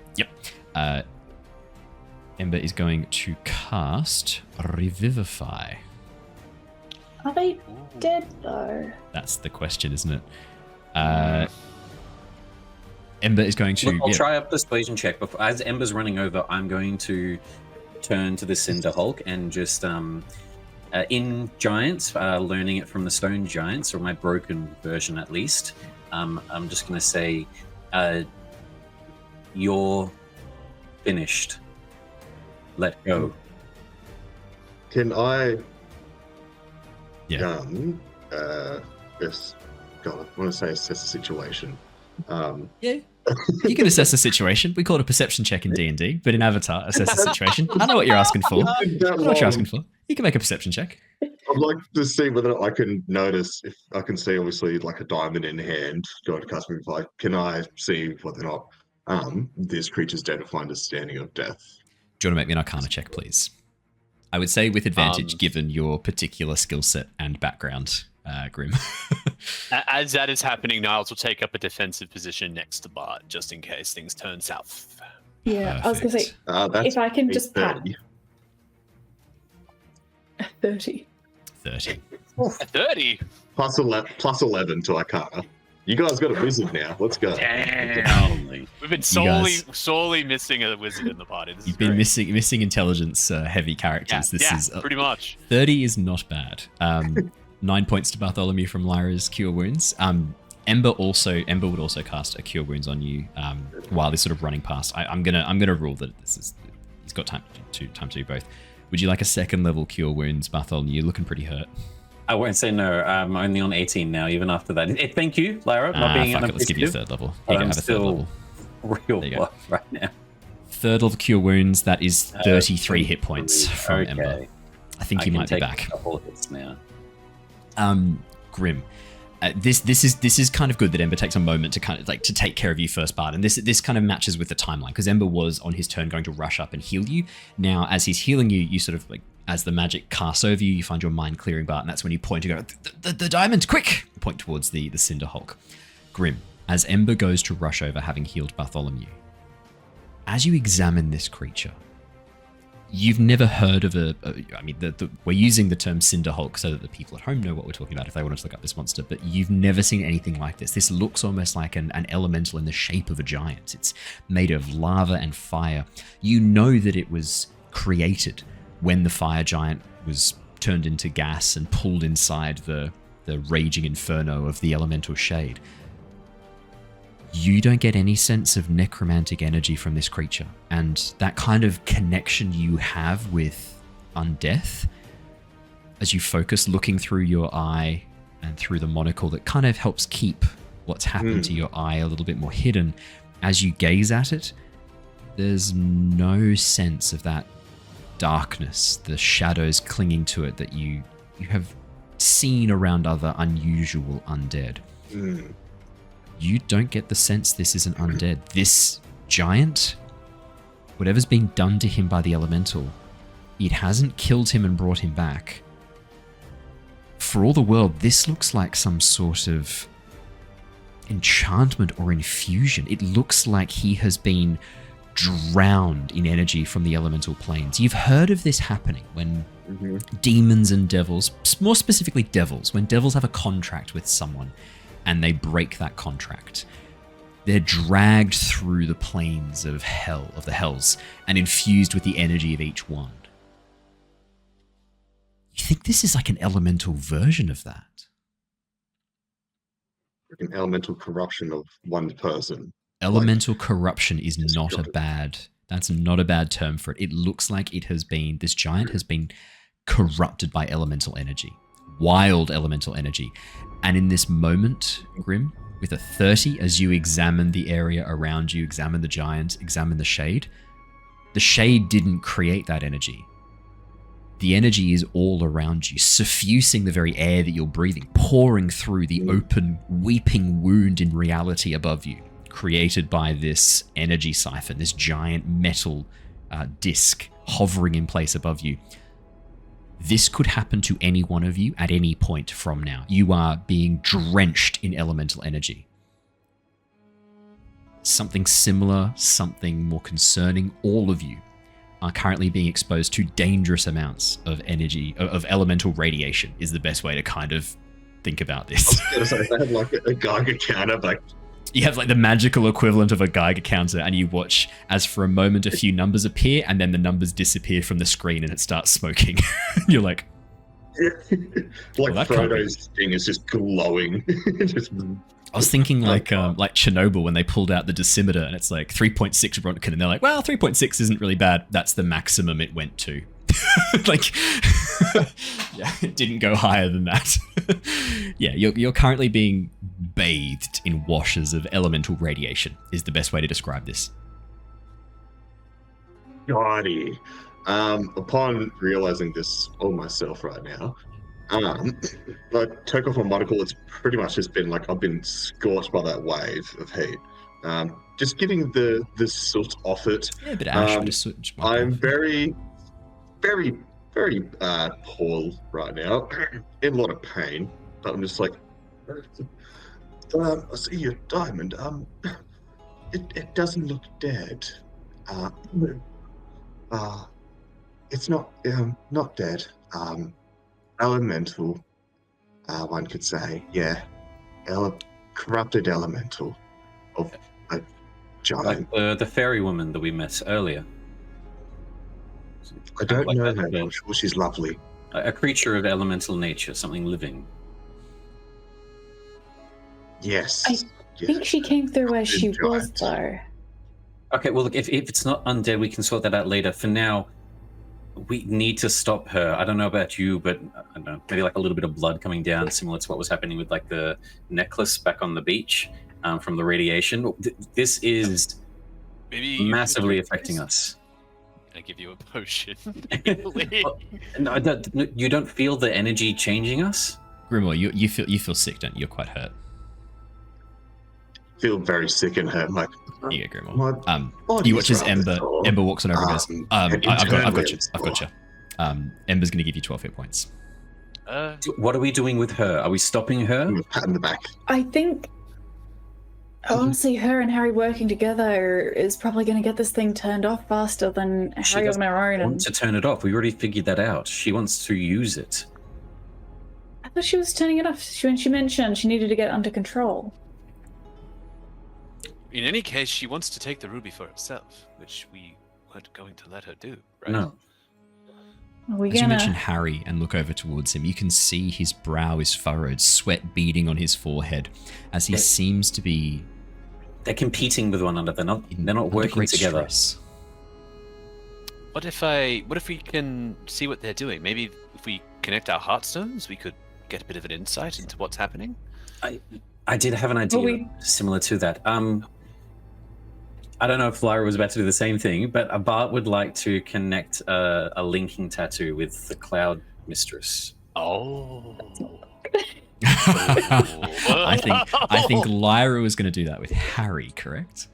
Ember is going to cast Revivify. Are they dead though? That's the question, isn't it? Ember is going to... Look, I'll try a persuasion check. Before, as Ember's running over, I'm going to turn to the Cinder Hulk and just, in Giants, learning it from the Stone Giants, or my broken version at least, I'm just going to say, you're finished. Let go. Can I... Yeah. Yes. God, I want to say assess the situation. Yeah. You can assess the situation. We call it a perception check in D&D, but in Avatar, assess the situation. I know what you're asking for. I know what you're asking for. You can make a perception check. I'd like to see whether I can notice, if I can see obviously like a diamond in hand going to cast Revivify. Can I see whether or not this creature's dead or find a standing of death? Do you want to make me an Arcana check, please? I would say with advantage, given your particular skill set and background, Grim. As that is happening, Niles will take up a defensive position next to Bart, just in case things turn south. Yeah, I was going to say, if I can just pat... 30. 30. 30? Plus 11 to Arcana. You guys got a wizard now. Let's go. Damn. We've been sorely missing a wizard in the party. You've been missing intelligence heavy characters. Yeah, This is pretty much. 30 is not bad. 9 points to Bartholomew from Lyra's Cure Wounds. Ember would also cast a Cure Wounds on you while this sort of running past. I'm gonna rule that he's got time to do both. Would you like a second level Cure Wounds, Bartholomew? You're looking pretty hurt. I won't say no. I'm only on 18 now, even after that. Thank you, Lyra, not being let's give you a third level. You I'm have a third level. Real buff right now. Third level Cure Wounds, that is 33 hit points from Ember. I think you might be back. A couple of hits now. Grim. This is kind of good that Ember takes a moment to kind of like to take care of you first, Bart, and this kind of matches with the timeline because Ember was on his turn going to rush up and heal you. Now, as he's healing you, you sort of like as the magic casts over you, you find your mind clearing, Bart, and that's when you point to go the diamond, quick! Point towards the Cinder Hulk. Grim. As Ember goes to rush over, having healed Bartholomew, as you examine this creature, you've never heard of we're using the term Cinder Hulk so that the people at home know what we're talking about if they wanted to look up this monster, but you've never seen anything like this. This looks almost like an elemental in the shape of a giant. It's made of lava and fire. You know that it was created when the fire giant was turned into gas and pulled inside the raging inferno of the elemental shade. You don't get any sense of necromantic energy from this creature, and that kind of connection you have with undeath as you focus looking through your eye and through the monocle that kind of helps keep what's happened to your eye a little bit more hidden. As you gaze at it, there's no sense of that darkness, the shadows clinging to it that you have seen around other unusual undead. You don't get the sense this is an undead. This giant, whatever's being done to him by the elemental, it hasn't killed him and brought him back. For all the world, this looks like some sort of enchantment or infusion. It looks like he has been drowned in energy from the elemental planes. You've heard of this happening when demons and devils, more specifically devils, when devils have a contract with someone and they break that contract. They're dragged through the planes of hell, of the hells, and infused with the energy of each one. You think this is like an elemental version of that? An elemental corruption of one person. Elemental corruption is not a bad... That's not a bad term for it. It looks like it has been... This giant has been corrupted by elemental energy. Wild elemental energy. And in this moment, Grim, with a 30, as you examine the area around you, examine the giant, examine the shade didn't create that energy. The energy is all around you, suffusing the very air that you're breathing, pouring through the open, weeping wound in reality above you, created by this energy siphon, this giant metal disc hovering in place above you. This could happen to any one of you at any point from now. You are being drenched in elemental energy. Something similar, something more concerning, all of you are currently being exposed to dangerous amounts of energy, of elemental radiation, is the best way to kind of think about this. I was gonna say, they have like a Geiger counter, but You have like the magical equivalent of a Geiger counter, and you watch as for a moment a few numbers appear, and then the numbers disappear from the screen and it starts smoking. You're like... like Frodo's thing is just glowing. I was thinking like Chernobyl when they pulled out the dosimeter and it's like 3.6 Rontgen, and they're like, well, 3.6 isn't really bad. That's the maximum it went to. Like, yeah, it didn't go higher than that. Yeah, you're currently being bathed in washes of elemental radiation is the best way to describe this. Gaudy. Upon realizing this all myself right now, like take off my monocle, it's pretty much just been like I've been scorched by that wave of heat. Just getting the soot off it. Yeah, a bit of ash, bit of soot. I'm very poor right now, in a lot of pain, but I'm just like, I see your diamond. It doesn't look dead. It's not dead. Elemental, one could say, yeah. Corrupted elemental of a giant. Like the fairy woman that we met earlier. I don't like know that, her, but I'm sure she's lovely. A creature of elemental nature, something living. Yes. I think she came through where she was, though. Okay, well, look, if it's not undead, we can sort that out later. For now, we need to stop her. I don't know about you, but I don't know, maybe like a little bit of blood coming down, similar to what was happening with like the necklace back on the beach from the radiation. This is massively affecting us. I give you a potion. No, you don't feel the energy changing us? Grimmaw, you feel sick, don't you? You're quite hurt. Feel very sick and hurt. Like, here you go, Grimmaw. You watch as Ember walks on over and goes, I've got you. Ember's going to give you 12 hit points. What are we doing with her? Are we stopping her? Pat in the back. I think, honestly, her and Harry working together is probably going to get this thing turned off faster than Harry on her own. She wants to turn it off. We already figured that out. She wants to use it. I thought she was turning it off when she mentioned she needed to get under control. In any case, she wants to take the ruby for herself, which we weren't going to let her do, right? No. As you mention Harry and look over towards him, you can see his brow is furrowed, sweat beading on his forehead, as he seems to be... They're competing with one another. They're not working together. Stress. What if we can see what they're doing? Maybe if we connect our heartstones, we could get a bit of an insight into what's happening. I did have an idea similar to that. I don't know if Lyra was about to do the same thing, but Bart would like to connect a linking tattoo with the Cloud Mistress. Oh. I think Lyra was going to do that with Harry, correct?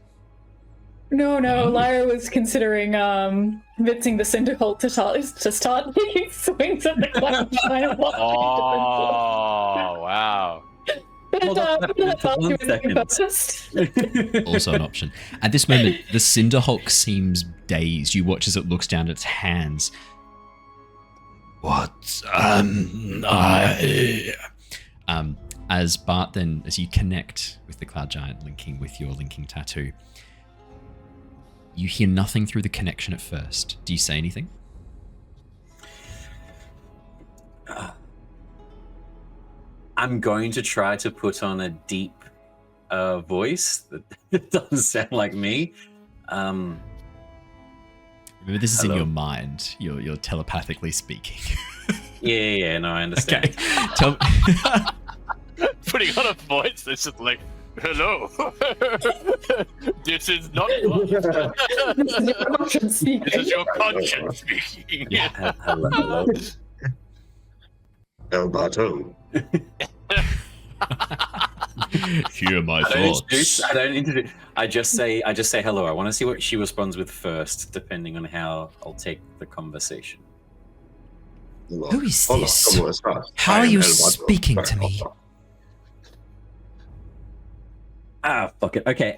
No, Lyra was considering convincing the Cinder Husk to start taking swings at the Cloud. Oh, wow. Also an option. At this moment, the Cinder Hulk seems dazed. You watch as it looks down at its hands. as Bart then, as you connect with the Cloud Giant, linking with your linking tattoo, you hear nothing through the connection at first. Do you say anything? I'm going to try to put on a deep voice that doesn't sound like me. Remember, this is Hello? in your mind. You're telepathically speaking. Yeah, no, I understand. Okay. Tell Putting on a voice that's just like, hello. This is not This is your conscience speaking. This is your conscience speaking. Hello. El Barto. hear my I don't introduce. I just say hello. I want to see what she responds with first, depending on how I'll take the conversation. Who is Hola, this? ¿cómo estás? How I are am you El Barto. speaking to me? Fuck it. Okay.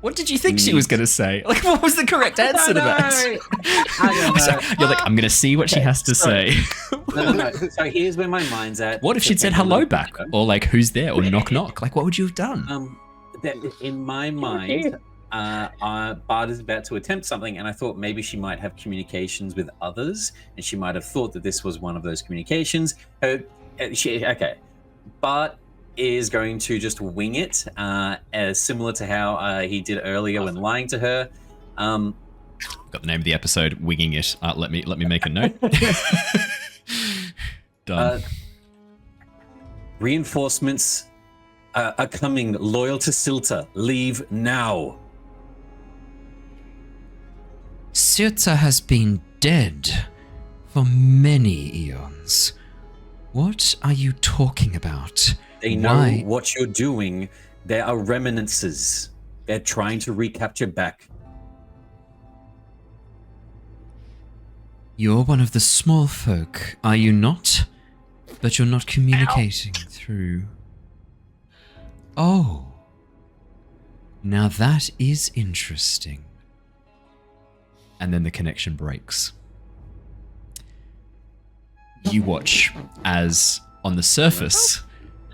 What did you think she was going to say? Like, what was the correct answer to that? I don't know. So you're like, I'm going to see what she has to say. No. So here's where my mind's at. What if she'd said hello back? Or like, who's there? Or knock knock? Like, what would you have done? In my mind, Bart is about to attempt something, and I thought maybe she might have communications with others, and she might have thought that this was one of those communications. Bart is going to just wing it, as similar to how he did earlier when lying to her. Got the name of the episode, Winging It. Let me make a note. Done. Reinforcements are coming. Loyal to Silta. Leave now. Silta has been dead for many eons. What are you talking about? They know Why? what you're doing. There are remnances. They're trying to recapture back. You're one of the small folk, are you not? But you're not communicating through... Oh. Now that is interesting. And then the connection breaks. You watch as, on the surface,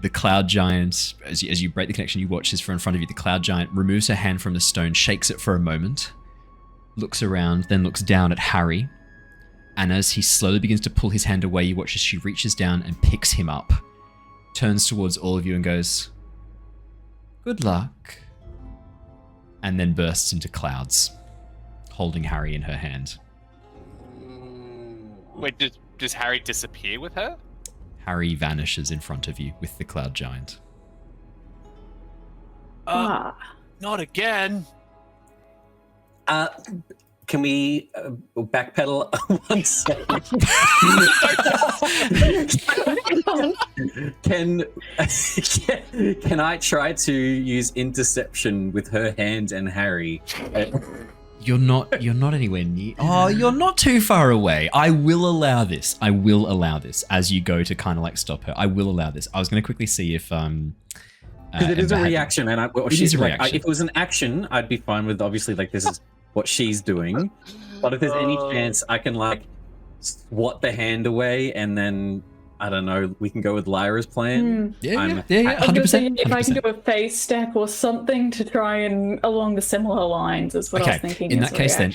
the Cloud Giant, as you break the connection, you watch as from in front of you, the Cloud Giant removes her hand from the stone, shakes it for a moment, looks around, then looks down at Harry, and as he slowly begins to pull his hand away, you watch as she reaches down and picks him up, turns towards all of you and goes, "Good luck," and then bursts into clouds, holding Harry in her hand. Wait, does Harry disappear with her? Harry vanishes in front of you with the Cloud Giant. Not again. Can we backpedal 1 second? Can I try to use interception with her hand and Harry? You're not anywhere near. Oh, you're not too far away. I will allow this. As you go to kind of like stop her. I will allow this. I was going to quickly see if because it is a reaction, and is a reaction. if it was an action, I'd be fine with obviously like this is what she's doing. But if there's any chance I can like swat the hand away and then I don't know, we can go with Lyra's plan. Yeah, 100%. If I can 100%. do a face step or something to try and along the similar lines is what I was thinking. In that case, then,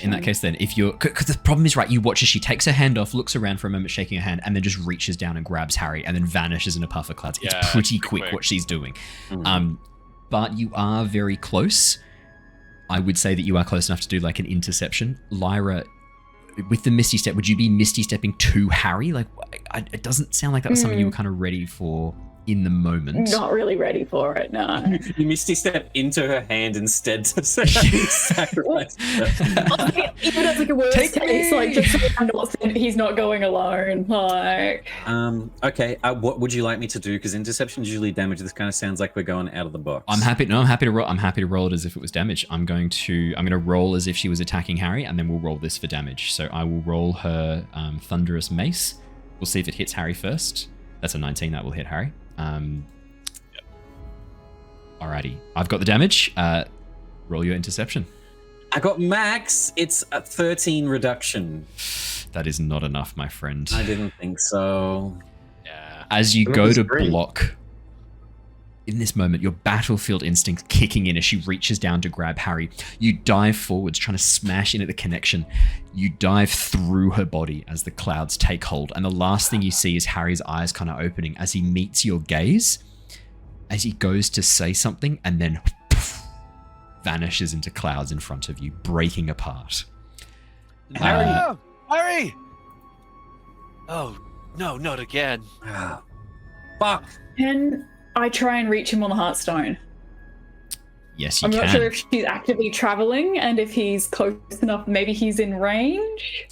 if you're, because the problem is, right, you watch as she takes her hand off, looks around for a moment, shaking her hand, and then just reaches down and grabs Harry, and then vanishes in a puff of clouds. It's pretty quick what she's doing. But you are very close. I would say that you are close enough to do like an interception. Lyra, with the Misty Step, would you be Misty Stepping to Harry? Like, it doesn't sound like that was something you were kind of ready for in the moment. Not really ready for it, no. You Misty Step into her hand instead to sacrifice her. Even as like a worst case, like just so I'm not, he's not going alone. Like, okay. What would you like me to do? Because interception is usually damage. This kind of sounds like we're going out of the box. I'm happy to roll. I'm happy to roll it as if it was damage. I'm going to roll as if she was attacking Harry, and then we'll roll this for damage. So I will roll her thunderous mace. We'll see if it hits Harry first. That's a 19. That will hit Harry. Alrighty, I've got the damage. Roll your interception. I got max. It's a 13 reduction. That is not enough, my friend. I didn't think so. Yeah. As you And go on the to screen. block, in this moment, your battlefield instinct kicking in as she reaches down to grab Harry. You dive forwards, trying to smash into the connection. You dive through her body as the clouds take hold. And the last thing you see is Harry's eyes kind of opening as he meets your gaze, as he goes to say something, and then vanishes into clouds in front of you, breaking apart. Harry! Harry! Oh, no, not again. Fuck. Can I try and reach him on the Heartstone? Yes, you I'm can. not sure if she's actively traveling and if he's close enough, maybe he's in range.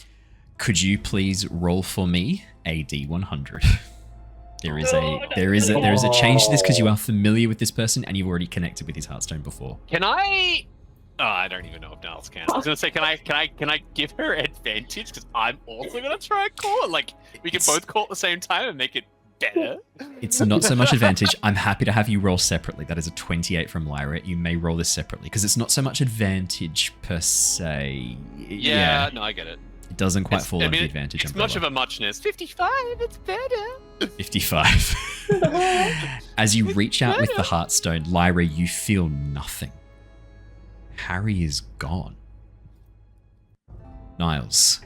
Could you please roll for me a D100? There is a change to this because you are familiar with this person and you've already connected with his Heartstone before. Can I? Oh, I don't even know if Niles can. I was gonna say, can I give her advantage? Because I'm also gonna try and call it. Like we can both call at the same time and make it better. It's not so much advantage. I'm happy to have you roll separately. That is a 28 from Lyra. You may roll this separately because it's not so much advantage per se. Yeah, no, I get it. It doesn't quite fall under the advantage. It's much of a muchness. 55, it's better. 55. As you reach out with the Heartstone, Lyra, you feel nothing. Harry is gone. Niles,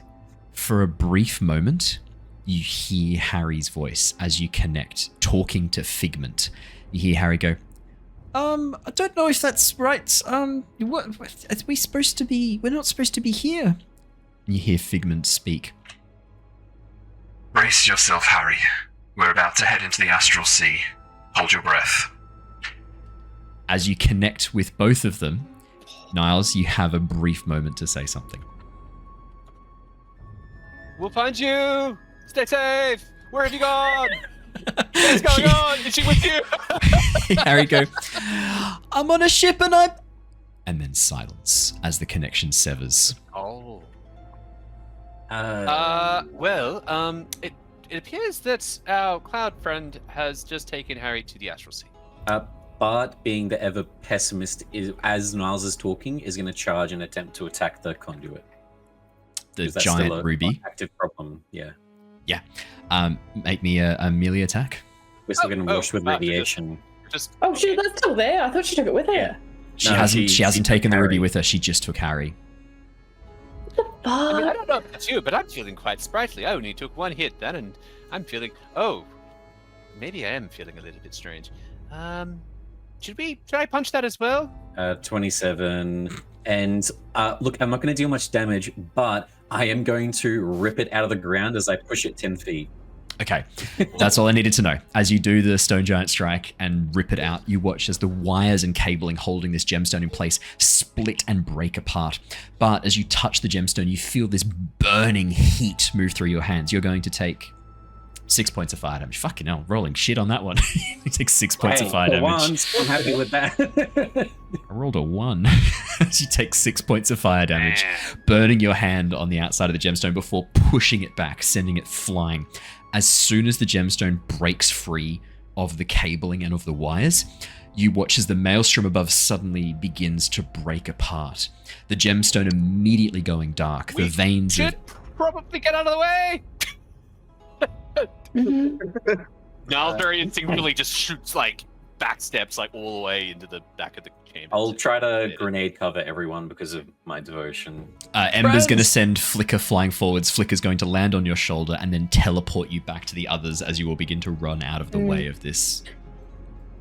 for a brief moment, you hear Harry's voice as you connect, talking to Figment. You hear Harry go, I don't know if that's right. What are we supposed to be? We're not supposed to be here. And you hear Figment speak. Brace yourself, Harry. We're about to head into the astral sea. Hold your breath. As you connect with both of them, Niles, you have a brief moment to say something. We'll find you. Stay safe. Where have you gone? What's going on? Is she with you? Harry go, I'm on a ship and I'm... And then silence as the connection severs. Oh. It appears that our cloud friend has just taken Harry to the astral sea. Bart, being the ever pessimist, as Niles is talking, is going to charge and attempt to attack the conduit. The giant ruby. Active problem, yeah. Yeah. Make me a melee attack. We're still going to wash with radiation. Oh, that's still there. I thought she took it with her. Yeah. She hasn't taken the ruby with her. She just took Harry. I mean, I don't know about you, but I'm feeling quite sprightly. I only took one hit then, and I'm feeling... Oh, maybe I am feeling a little bit strange. Should I punch that as well? 27. And look, I'm not going to deal much damage, but I am going to rip it out of the ground as I push it 10 feet. Okay, that's all I needed to know. As you do the stone giant strike and rip it out, you watch as the wires and cabling holding this gemstone in place split and break apart. But as you touch the gemstone, you feel this burning heat move through your hands. You're going to take 6 points of fire damage. Fucking hell, rolling shit on that one. You take 6 points of fire damage. I'm happy with that. I rolled a 1. You take 6 points of fire damage, burning your hand on the outside of the gemstone before pushing it back, sending it flying. As soon as the gemstone breaks free of the cabling and of the wires, you watch as the maelstrom above suddenly begins to break apart. The gemstone immediately going dark. The veins should probably get out of the way. Niles very instinctively just shoots back steps all the way into the back of the chamber. I'll try to grenade cover everyone because of my devotion. Ember's going to send Flicker flying forwards. Flicker's going to land on your shoulder and then teleport you back to the others as you will begin to run out of the way of this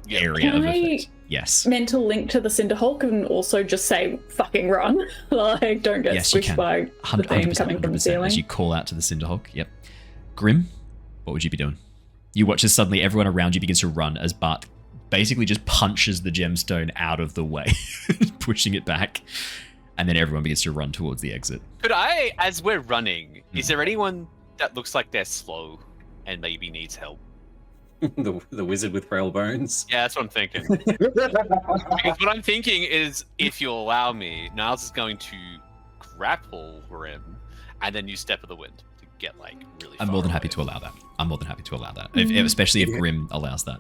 area of effect. Yes. Mental link to the Cinder Hulk and also just say fucking run. Don't get squished by the thing coming from the ceiling. As you call out to the Cinder Hulk. Yep. Grim, what would you be doing? You watch as suddenly everyone around you begins to run as Bart basically just punches the gemstone out of the way, pushing it back, and then everyone begins to run towards the exit. Could I, as we're running, is there anyone that looks like they're slow and maybe needs help? the wizard with frail bones? Yeah, that's what I'm thinking. Because what I'm thinking is, if you'll allow me, Niles is going to grapple Grim, and then use Step of the Wind to get really far I'm more than away. happy to allow that. Especially if Grim allows that.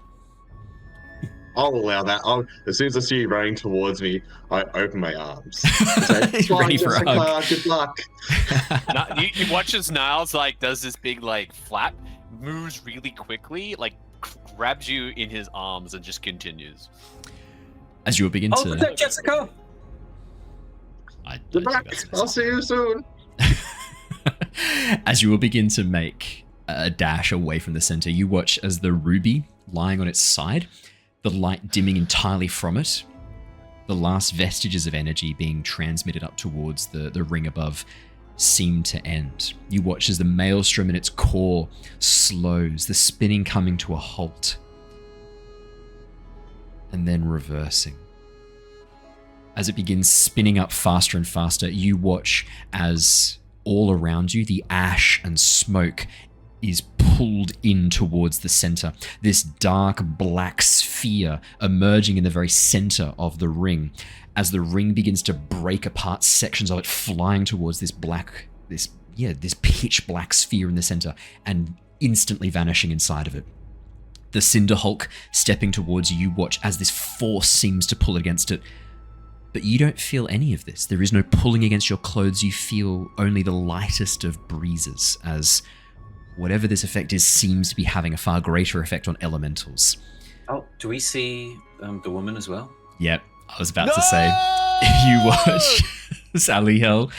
I'll allow that. As soon as I see you running towards me, I open my arms. Say, Ready for a hug. Good luck. You watch as Niles does this big flap, moves really quickly, like grabs you in his arms and just continues. As you will begin to... protect Jessica! You're back. I'll see you soon. As you will begin to make a dash away from the center, you watch as the ruby lying on its side, the light dimming entirely from it, the last vestiges of energy being transmitted up towards the ring above seem to end. You watch as the maelstrom in its core slows, the spinning coming to a halt, and then reversing. As it begins spinning up faster and faster, you watch as all around you, the ash and smoke is pulled in towards the center. This dark black sphere emerging in the very center of the ring. As the ring begins to break apart, sections of it flying towards this pitch black sphere in the center and instantly vanishing inside of it. The Cinder Hulk stepping towards you, watch as this force seems to pull against it. But you don't feel any of this. There is no pulling against your clothes. You feel only the lightest of breezes as whatever this effect is seems to be having a far greater effect on elementals. Oh, do we see the woman as well? Yep, I was about to say. You watch Sally Hell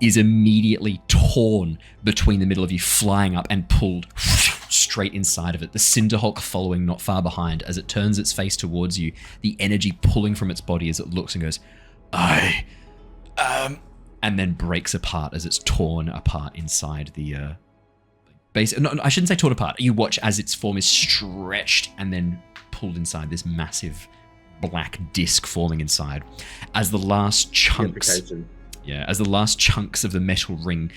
is immediately torn between the middle of you, flying up and pulled straight inside of it. The Cinder Hulk following not far behind as it turns its face towards you, the energy pulling from its body as it looks and goes, and then breaks apart as it's torn apart inside the base. No, I shouldn't say torn apart. You watch as its form is stretched and then pulled inside this massive black disc forming inside. As the last chunks, as the last chunks of the metal ring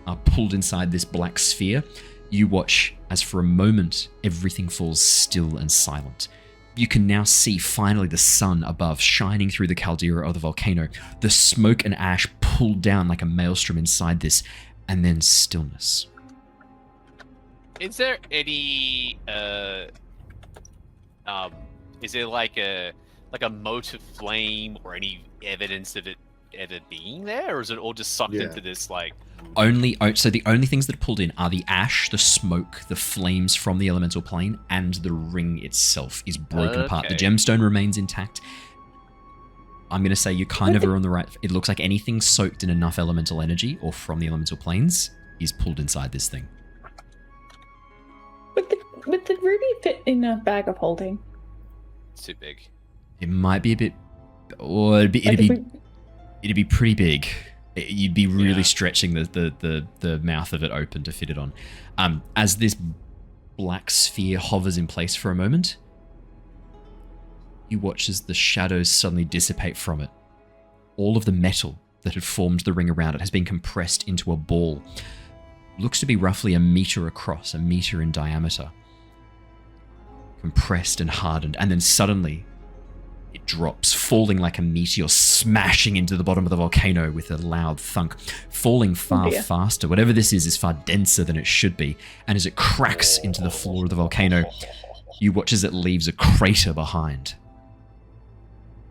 are pulled inside this black sphere, you watch as for a moment everything falls still and silent. You can now see finally the sun above shining through the caldera of the volcano, the smoke and ash pulled down like a maelstrom inside this, and then stillness. Is there any is there like a motive flame or any evidence of it ever being there, or is it all just sucked into this like so the only things that are pulled in are the ash, the smoke, the flames from the elemental plane, and the ring itself is broken apart. The gemstone remains intact. I'm going to say you kind of are on the right. It looks like anything soaked in enough elemental energy or from the elemental planes is pulled inside this thing. Would the ruby fit in a bag of holding? It's too big. It might be a bit, or it'd be pretty big. You'd be really stretching the mouth of it open to fit it on. As this black sphere hovers in place for a moment, you watch as the shadows suddenly dissipate from it. All of the metal that had formed the ring around it has been compressed into a ball. Looks to be roughly 1 meter across, 1 meter in diameter. Compressed and hardened, and then suddenly it drops, falling like a meteor, smashing into the bottom of the volcano with a loud thunk, falling far faster. Whatever this is far denser than it should be, and as it cracks into the floor of the volcano, you watch as it leaves a crater behind.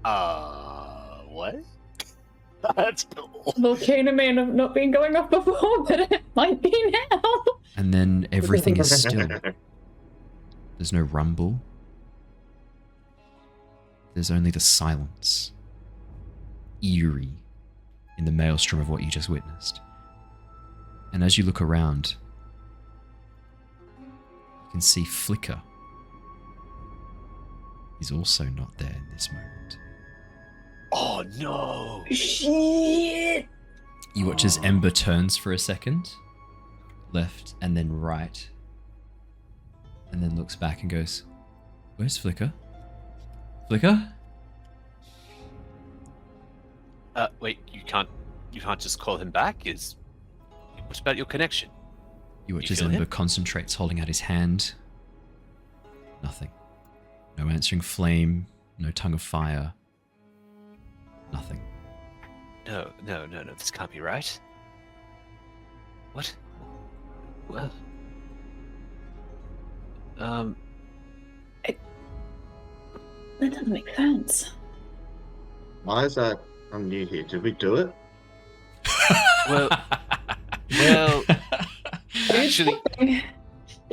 What? That's cool. Volcano may have not been going off before, but it might be now. And then everything is still. There's no rumble. There's only the silence, eerie in the maelstrom of what you just witnessed. And as you look around, you can see Flicker is also not there in this moment. Oh no! Shit! You watch as Ember turns for a second, left and then right, and then looks back and goes, "Where's Flicker? Flicker?" Wait, you can't just call him back? What about your connection? You watch as Ember concentrates, holding out his hand. Nothing. No answering flame, no tongue of fire. Nothing. No, this can't be right. What? Well... That doesn't make sense. Why is that? I'm new here. Did we do it? Well, actually,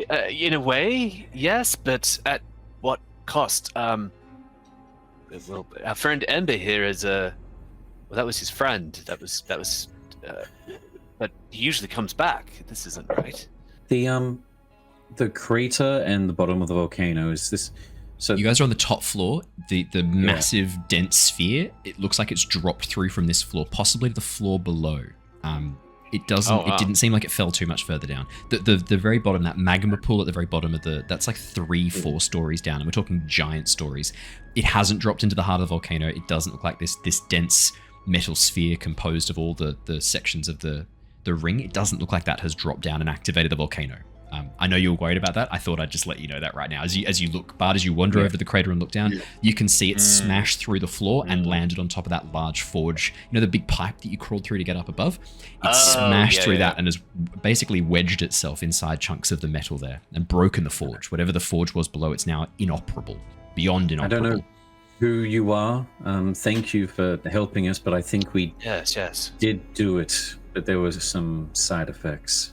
In a way, yes, but at what cost? Well, our friend Ember here is well, that was his friend. That was. But he usually comes back. This isn't right. The crater and the bottom of the volcano is this. So you guys are on the top floor. The massive dense sphere. It looks like it's dropped through from this floor, possibly to the floor below. It doesn't. Oh, wow. It didn't seem like it fell too much further down. The very bottom, that magma pool at the very bottom of that's like 3-4 stories down, and we're talking giant stories. It hasn't dropped into the heart of the volcano. It doesn't look like this dense metal sphere composed of all the sections of the ring. It doesn't look like that has dropped down and activated the volcano. I know you were worried about that. I thought I'd just let you know that right now. As you look, Bart, as you wander over the crater and look down, you can see it smashed through the floor and landed on top of that large forge. You know, the big pipe that you crawled through to get up above? It smashed through that and has basically wedged itself inside chunks of the metal there and broken the forge. Whatever the forge was below, it's now inoperable, beyond inoperable. I don't know who you are. Thank you for helping us, but I think we did do it, but there was some side effects.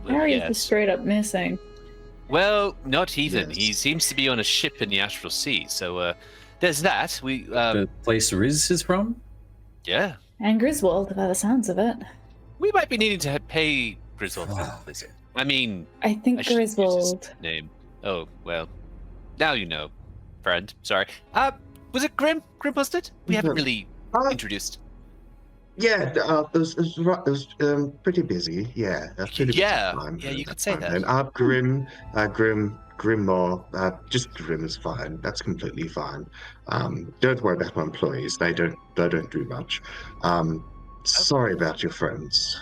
Harry is just straight up missing. Well, not even. He seems to be on a ship in the astral sea. So there's that. The place Riz is from? Yeah. And Griswold, by the sounds of it. We might be needing to pay Griswold for that visit. I mean, I think Griswold. Name. Oh, well. Now you know, friend. Sorry. Was it Grim? Grim was it? We haven't really introduced. Yeah, it was pretty busy. Yeah, pretty busy time. Yeah, you could say that. And Grimmaw, just Grim is fine. That's completely fine. Don't worry about my employees. They don't do much. Sorry about your friends.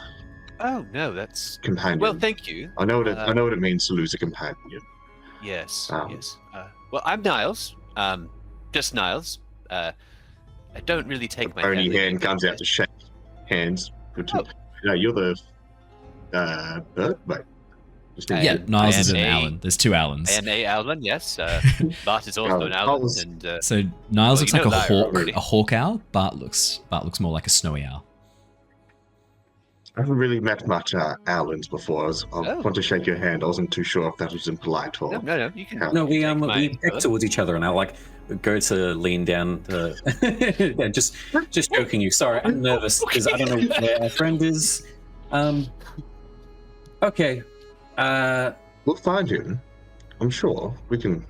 Oh no, that's companion. Well, thank you. I know what it means to lose a companion. Yes. Yes. Well, I'm Niles. Just Niles. I don't really take my only hand comes out to shake hands. Good to you're the wait. Niles is an Owlin. There's 2 Owlins. I am a Owlin, yes. Bart is also an Owlin. And, so Niles looks like Lyra a hawk owl. Bart looks more like a snowy owl. I haven't really met much Owlins before. I want to shake your hand. I wasn't too sure if that was impolite or... No, you can... No, we peck towards each other and I go to lean down yeah, just joking you. Sorry, I'm nervous because I don't know where our friend is. Okay. We'll find him. I'm sure we can...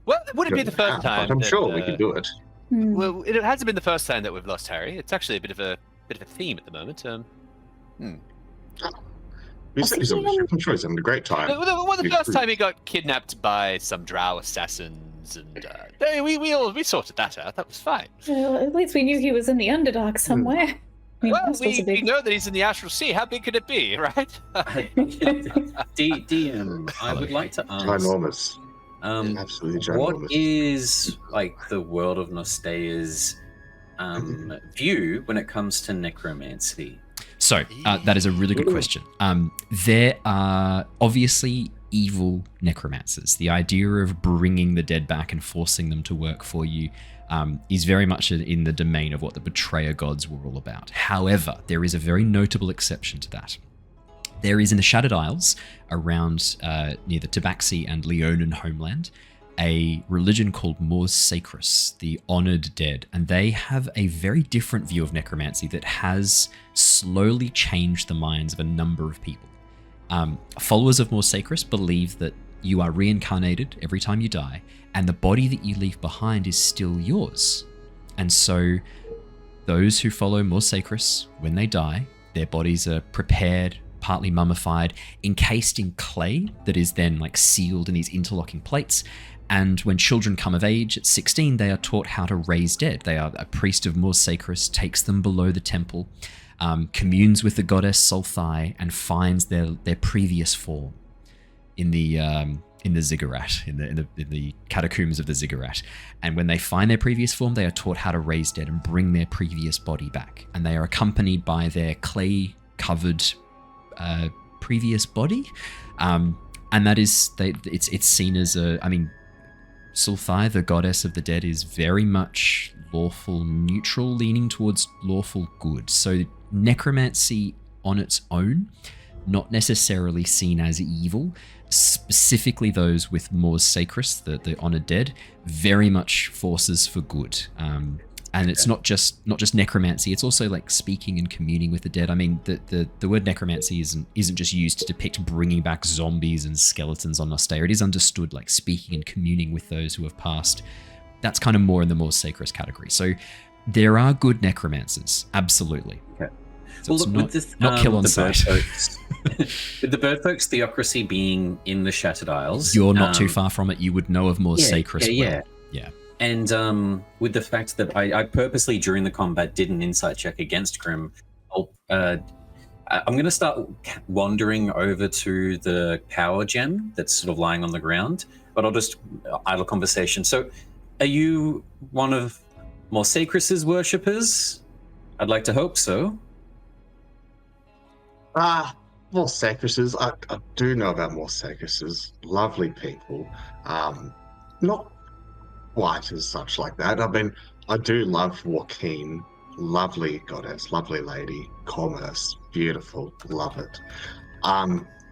Well, it wouldn't be the first time. I'm sure we can do it. Well, it hasn't been the first time that we've lost Harry. It's actually a bit of a theme at the moment. He's on the ship. I'm sure he's having a great time. Well, the first time he got kidnapped by some drow assassins, and we sorted that out. That was fine. Well, at least we knew he was in the Underdark somewhere. I mean, well, we know that he's in the astral sea. How big could it be, right? DM, I would like to ask. Ginormous. Absolutely ginormous. What is the world of Nostea's view when it comes to necromancy? So that is a really good question. There are obviously evil necromancers. The idea of bringing the dead back and forcing them to work for you is very much in the domain of what the betrayer gods were all about. However, there is a very notable exception to that. There is in the Shattered Isles, around near the Tabaxi and Leonin homeland, a religion called Mors Sacris, the Honored Dead, and they have a very different view of necromancy that has slowly changed the minds of a number of people. Followers of Mors Sacris believe that you are reincarnated every time you die, and the body that you leave behind is still yours. And so those who follow Mors Sacris, when they die, their bodies are prepared, partly mummified, encased in clay that is then sealed in these interlocking plates. And when children come of age at 16, they are taught how to raise dead. A priest of Mors Sacris takes them below the temple, communes with the goddess Solthai, and finds their previous form in the ziggurat, in the catacombs of the ziggurat. And when they find their previous form, they are taught how to raise dead and bring their previous body back. And they are accompanied by their clay-covered previous body, and that is it's seen as Sulthai, the goddess of the dead, is very much lawful neutral, leaning towards lawful good. So necromancy on its own not necessarily seen as evil. Specifically those with Mors Sacris, the honoured dead, very much forces for good. And it's not just necromancy, it's also like speaking and communing with the dead. I mean, the word necromancy isn't just used to depict bringing back zombies and skeletons on Nostea. It is understood like speaking and communing with those who have passed. That's kind of more in the Mors Sacris category. So there are good necromancers, absolutely. Okay. So well, it's look, with this, not kill on the sight. With the bird folks theocracy being in the Shattered Isles, You're not too far from it. You would know of Mors Sacris. Yeah. And with the fact that I purposely during the combat did an insight check against Grim, I'm going to start wandering over to the power gem that's sort of lying on the ground, but I'll just idle conversation. So, are you one of Mors Sacris's worshippers? I'd like to hope so. Mors Sacris's. I do know about Mors Sacris's. Lovely people. Not quite as such like that. I mean, I do love Joaquin. Lovely goddess, lovely lady. Commerce, beautiful. Love it.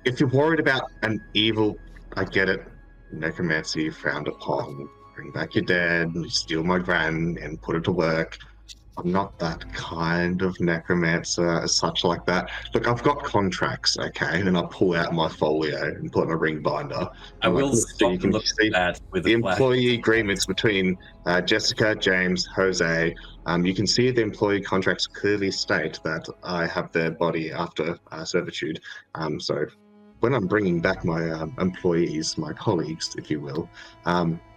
If you're worried about an evil, I get it. Necromancy frowned upon. Bring back your dead, steal my gran, and put it to work. I'm not that kind of necromancer as such like that. Look, I've got contracts, okay, and I'll pull out my folio and put my ring binder. I will stop and look at that with the employee agreements between Jessica, James, Jose. You can see the employee contracts clearly state that I have their body after servitude. So when I'm bringing back my employees, my colleagues, if you will,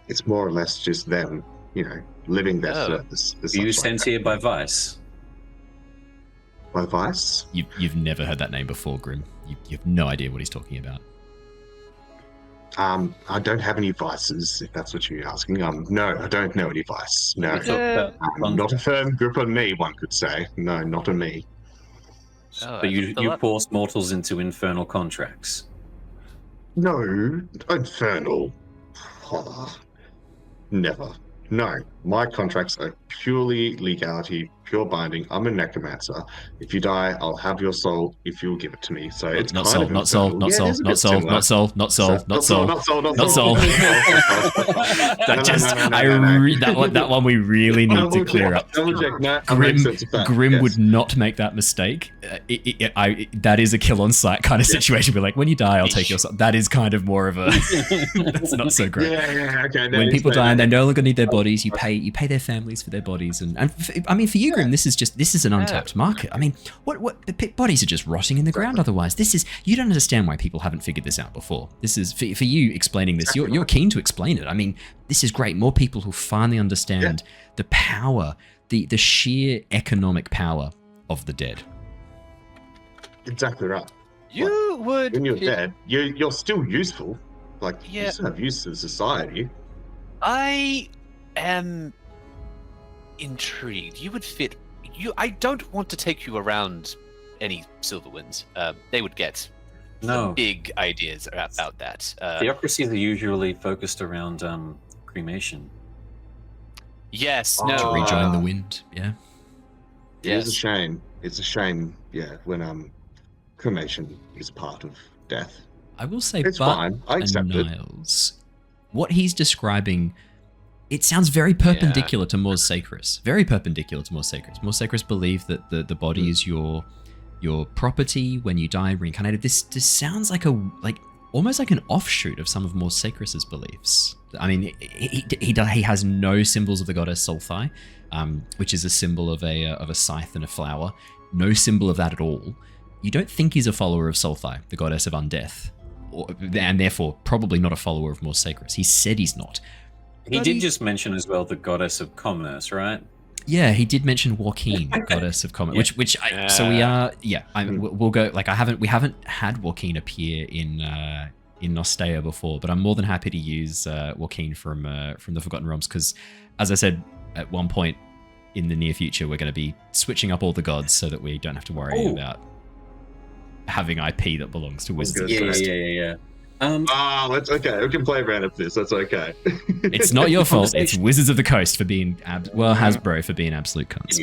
it's more or less just them, living their service. Were you sent here by Vice? By Vice? You've never heard that name before, Grim. You have no idea what he's talking about. I don't have any vices, if that's what you're asking. No, I don't know any vice. No. Not a firm grip on me, one could say. No, not on me. But you force mortals into infernal contracts. No, infernal. Never. No, my contracts are purely legality, pure binding. I'm a necromancer. If you die, I'll have your soul if you'll give it to me. So it's not soul, not soul, not soul, not soul, not soul, not soul, not soul, not soul. That one we really need to clear up. Grim would not make that mistake. That is a kill on sight kind of situation. We're like, when you die, I'll take your soul. That is kind of more of a. That's not so great. Yeah, okay. When people die and they no longer need their bodies, you pay their families for their bodies, and I mean for you, Grim, this is an untapped market. I mean, what the bodies are just rotting in the ground otherwise. You don't understand why people haven't figured this out before. This is for you explaining this. You're keen to explain it. I mean, this is great. More people who finally understand the power, the sheer economic power of the dead. Exactly right. When you're dead, you're still useful. Like you still have use to society. I am intrigued. You would fit. I don't want to take you around any Silverwinds. They would get some big ideas about that. Theocracies are usually focused around cremation. Yes. To rejoin the wind. Yeah. It's a shame. It's a shame. Yeah, when cremation is part of death. I will say, it's fine. I accept Niles, what he's describing, it sounds very perpendicular to Mors Sacris. Very perpendicular to Mors Sacris. Mors Sacris believe that the body is your property when you die reincarnated. This sounds like almost like an offshoot of some of Mors Sacris's beliefs. I mean, he has no symbols of the goddess Sulthi, which is a symbol of a scythe and a flower. No symbol of that at all. You don't think he's a follower of Sulthi, the goddess of undeath, and therefore probably not a follower of Mors Sacris. He said he's not. He did just mention as well the goddess of commerce, right? Yeah, he did mention Joaquin, goddess of commerce, so we are. Yeah, we'll go. Like we haven't had Joaquin appear in Nostea before, but I'm more than happy to use Joaquin from the Forgotten Realms because, as I said at one point in the near future, we're going to be switching up all the gods so that we don't have to worry about having IP that belongs to Wizards of the Coast. Yeah. That's okay. We can play around with this. That's okay. It's not your fault. It's Wizards of the Coast for being Hasbro for being absolute cunts.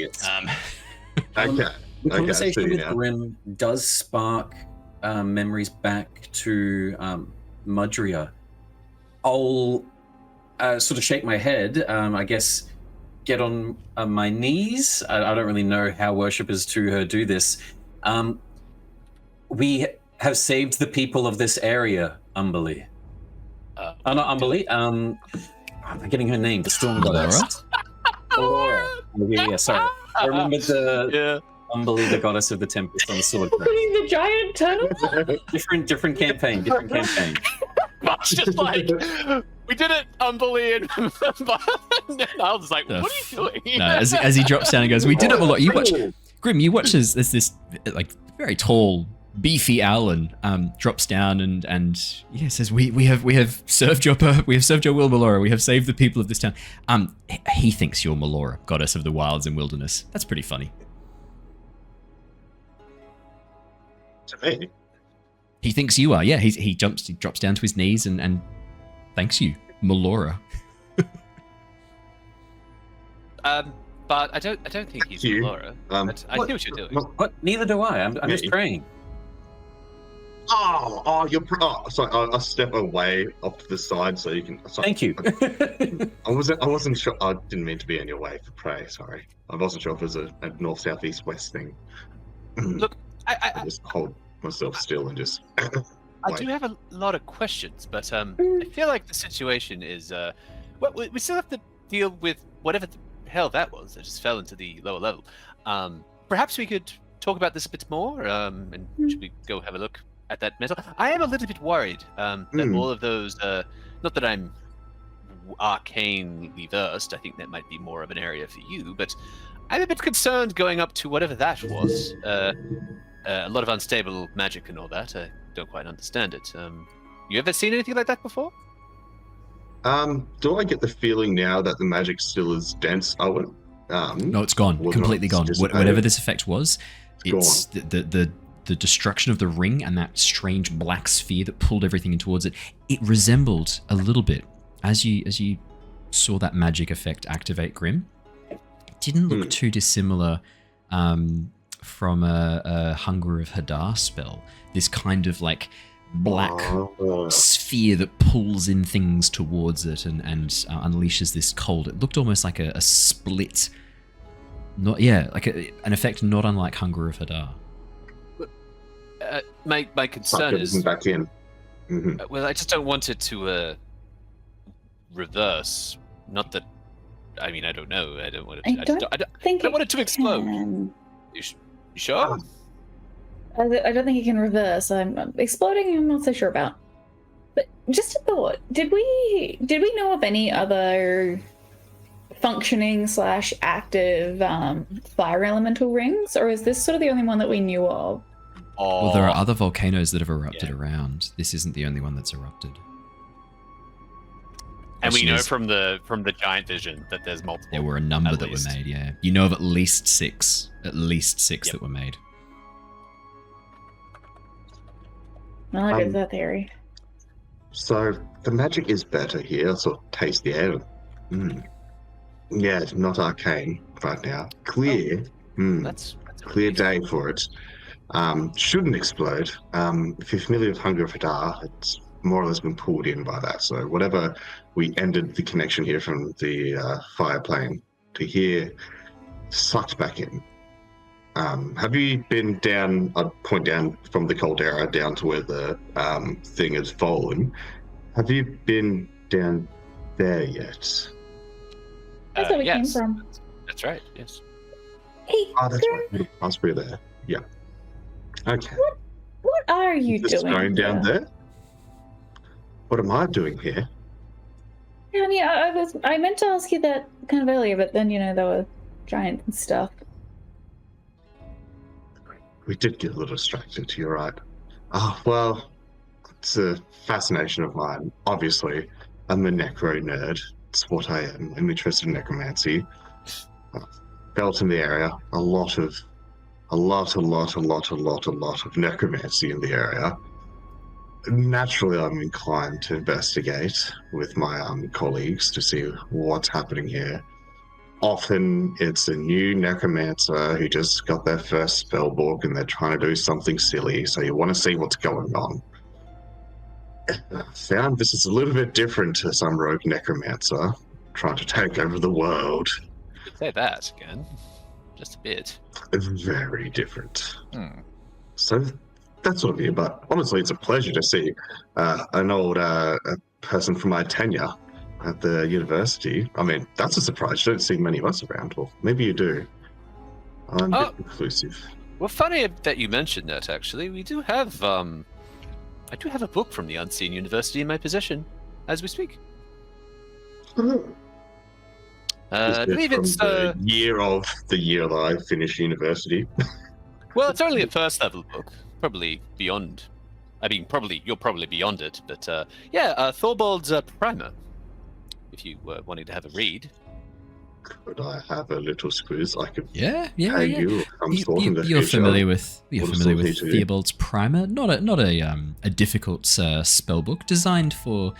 Okay. The conversation with Grim does spark memories back to Mudria, I'll sort of shake my head. I guess get on my knees. I don't really know how worshippers to her do this. We have saved the people of this area, Umberly. Not Umberly. I'm forgetting her name. The Storm Goddess. Laura. Yeah, sorry. I remember the Umberly, the goddess of the Tempest on the sword. The giant turtle? different campaign. It's just like, we did it, Umberly, and I was like, what are you doing? No, as he drops down and goes, we did it a lot. You watch, Grim, you watch as this like very tall, beefy Owlin drops down and says, we have served your will, Melora. We have saved the people of this town. He thinks you're Melora, goddess of the wilds and wilderness. That's pretty funny. To me. He thinks you are. Yeah, he drops down to his knees and thanks you, Melora. But I don't think he's Melora. I see what you're doing. What? Neither do I. I'm just praying. Sorry, I'll step away off to the side so you can. Sorry. Thank you. I wasn't sure. I didn't mean to be in your way for pray. Sorry, I wasn't sure if it was a north, south, east, west thing. Look, I just hold myself still and just. I do have a lot of questions, but I feel like the situation is. Well, we still have to deal with whatever the hell that was that just fell into the lower level. Perhaps we could talk about this a bit more. And should we go have a look at that metal? I am a little bit worried that all of those. Not that I'm arcanely versed. I think that might be more of an area for you, but I'm a bit concerned going up to whatever that was. A lot of unstable magic and all that. I don't quite understand it. You ever seen anything like that before? Do I get the feeling now that the magic still is dense, Owen? No, it's gone. Completely gone. Whatever this effect was, it's the destruction of the ring and that strange black sphere that pulled everything in towards it. It resembled a little bit, as you saw that magic effect activate, Grim. It didn't look too dissimilar from a Hunger of Hadar spell. This kind of like black sphere that pulls in things towards it and unleashes this cold. It looked almost like a split, an effect not unlike Hunger of Hadar. My concern is back in. Well, I just don't want it to reverse. Not that, I mean, I don't know. I don't want it. I don't want it to explode. You sure? I don't think it can reverse. Exploding, I'm not so sure about. But just a thought: did we know of any other functioning / active fire elemental rings, or is this sort of the only one that we knew of? Well, there are other volcanoes that have erupted around. This isn't the only one that's erupted. And we know from the giant vision that there's multiple. There were a number that were made. Yeah, you know of at least six that were made. I like that theory. So the magic is better here. Sort of taste the air. Yeah, it's not arcane right now. Clear. That's clear day for it. Shouldn't explode. If you're familiar with Hunger of Hadar, it's more or less been pulled in by that. So whatever we ended the connection here from the fire plane to here, sucked back in. Have you been down? I'd point down from the caldera down to where the thing has fallen. Have you been down there yet? That's where we came from. That's right. Yes. Hey, that's right. Osprey there. Yeah. Okay. What are you just doing? Going down there? What am I doing here? Yeah, I mean, I meant to ask you that kind of earlier, but then there were giants and stuff. We did get a little distracted, you're right. Well, it's a fascination of mine. Obviously, I'm a necro nerd. It's what I am. I'm interested in necromancy. Felt in the area. A lot of necromancy in the area. Naturally, I'm inclined to investigate with my colleagues to see what's happening here. often it's a new necromancer who just got their first spell book and they're trying to do something silly, so you want to see what's going on. I found this is a little bit different to some rogue necromancer trying to take over the world. You could say that again. Just a bit. Very different. So that's what I mean, but honestly, it's a pleasure to see an old person from my tenure at the university. I mean, that's a surprise. You don't see many of us around. Well, maybe you do. I'm a bit inclusive. Well, funny that you mentioned that, actually. We do have, I do have a book from the Unseen University in my possession, as we speak. I believe it's the year that I finished university. Well, it's only a first level book, probably beyond. I mean, you're probably beyond it, but Firbolg's Primer. If you were wanting to have a read. Could I have a little squeeze? I could. Yeah. You're familiar with Firbolg's Primer, not a difficult spell book designed for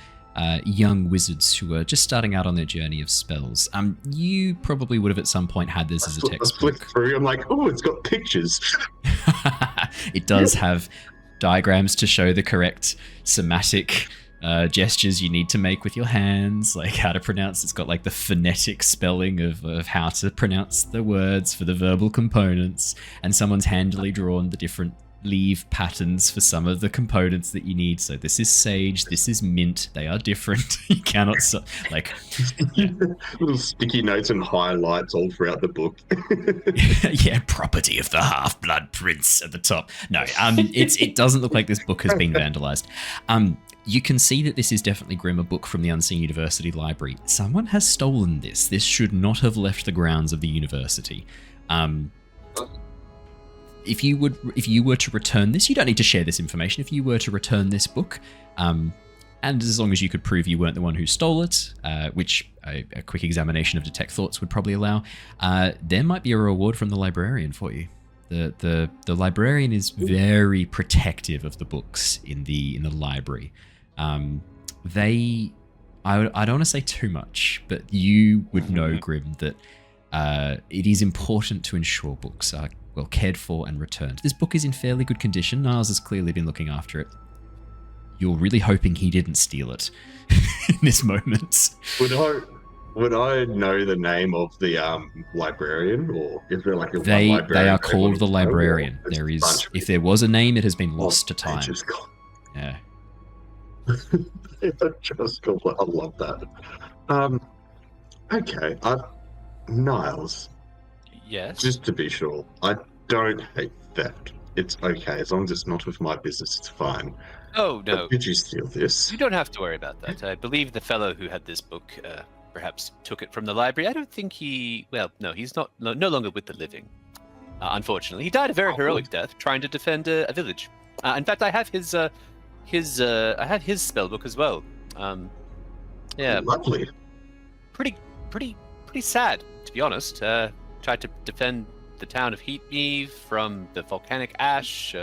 young wizards who are just starting out on their journey of spells. You probably would have at some point had this as a textbook. I flick through. I'm like, oh, it's got pictures. It does have diagrams to show the correct somatic gestures you need to make with your hands, like how to pronounce. It's got like the phonetic spelling of how to pronounce the words for the verbal components, and someone's handily drawn the different leave patterns for some of the components that you need. So this is sage, this is mint. They are different. You cannot little sticky notes and highlights all throughout the book. Yeah, property of the half-blood prince at the top. No, it doesn't look like this book has been vandalized. You can see that this is definitely Grimmaw book from the Unseen University Library. Someone has stolen this. This should not have left the grounds of the university. If you were to return this, you don't need to share this information. If you were to return this book, and as long as you could prove you weren't the one who stole it, which a quick examination of detect thoughts would probably allow, there might be a reward from the librarian for you. The librarian is very protective of the books in the library. I don't want to say too much, but you would know, Grim, that it is important to ensure books are well cared for and returned. This book is in fairly good condition. Niles has clearly been looking after it. You're really hoping he didn't steal it in this moment. Would I know the name of the librarian, or is there like a they librarian are called the librarian. There is, if there was a name, it has been lost to time. Yeah. I love that. Okay, Niles. Yes. Just to be sure, I don't hate theft. It's okay as long as it's not with my business. It's fine. Oh no! But did you steal this? You don't have to worry about that. I believe the fellow who had this book perhaps took it from the library. I don't think he. Well, no, he's no longer with the living. Unfortunately, he died a very heroic death trying to defend a village. In fact, I have his spell book as well. Yeah. Lovely. Pretty sad, to be honest. Tried to defend the town of Heatmeave from the volcanic ash.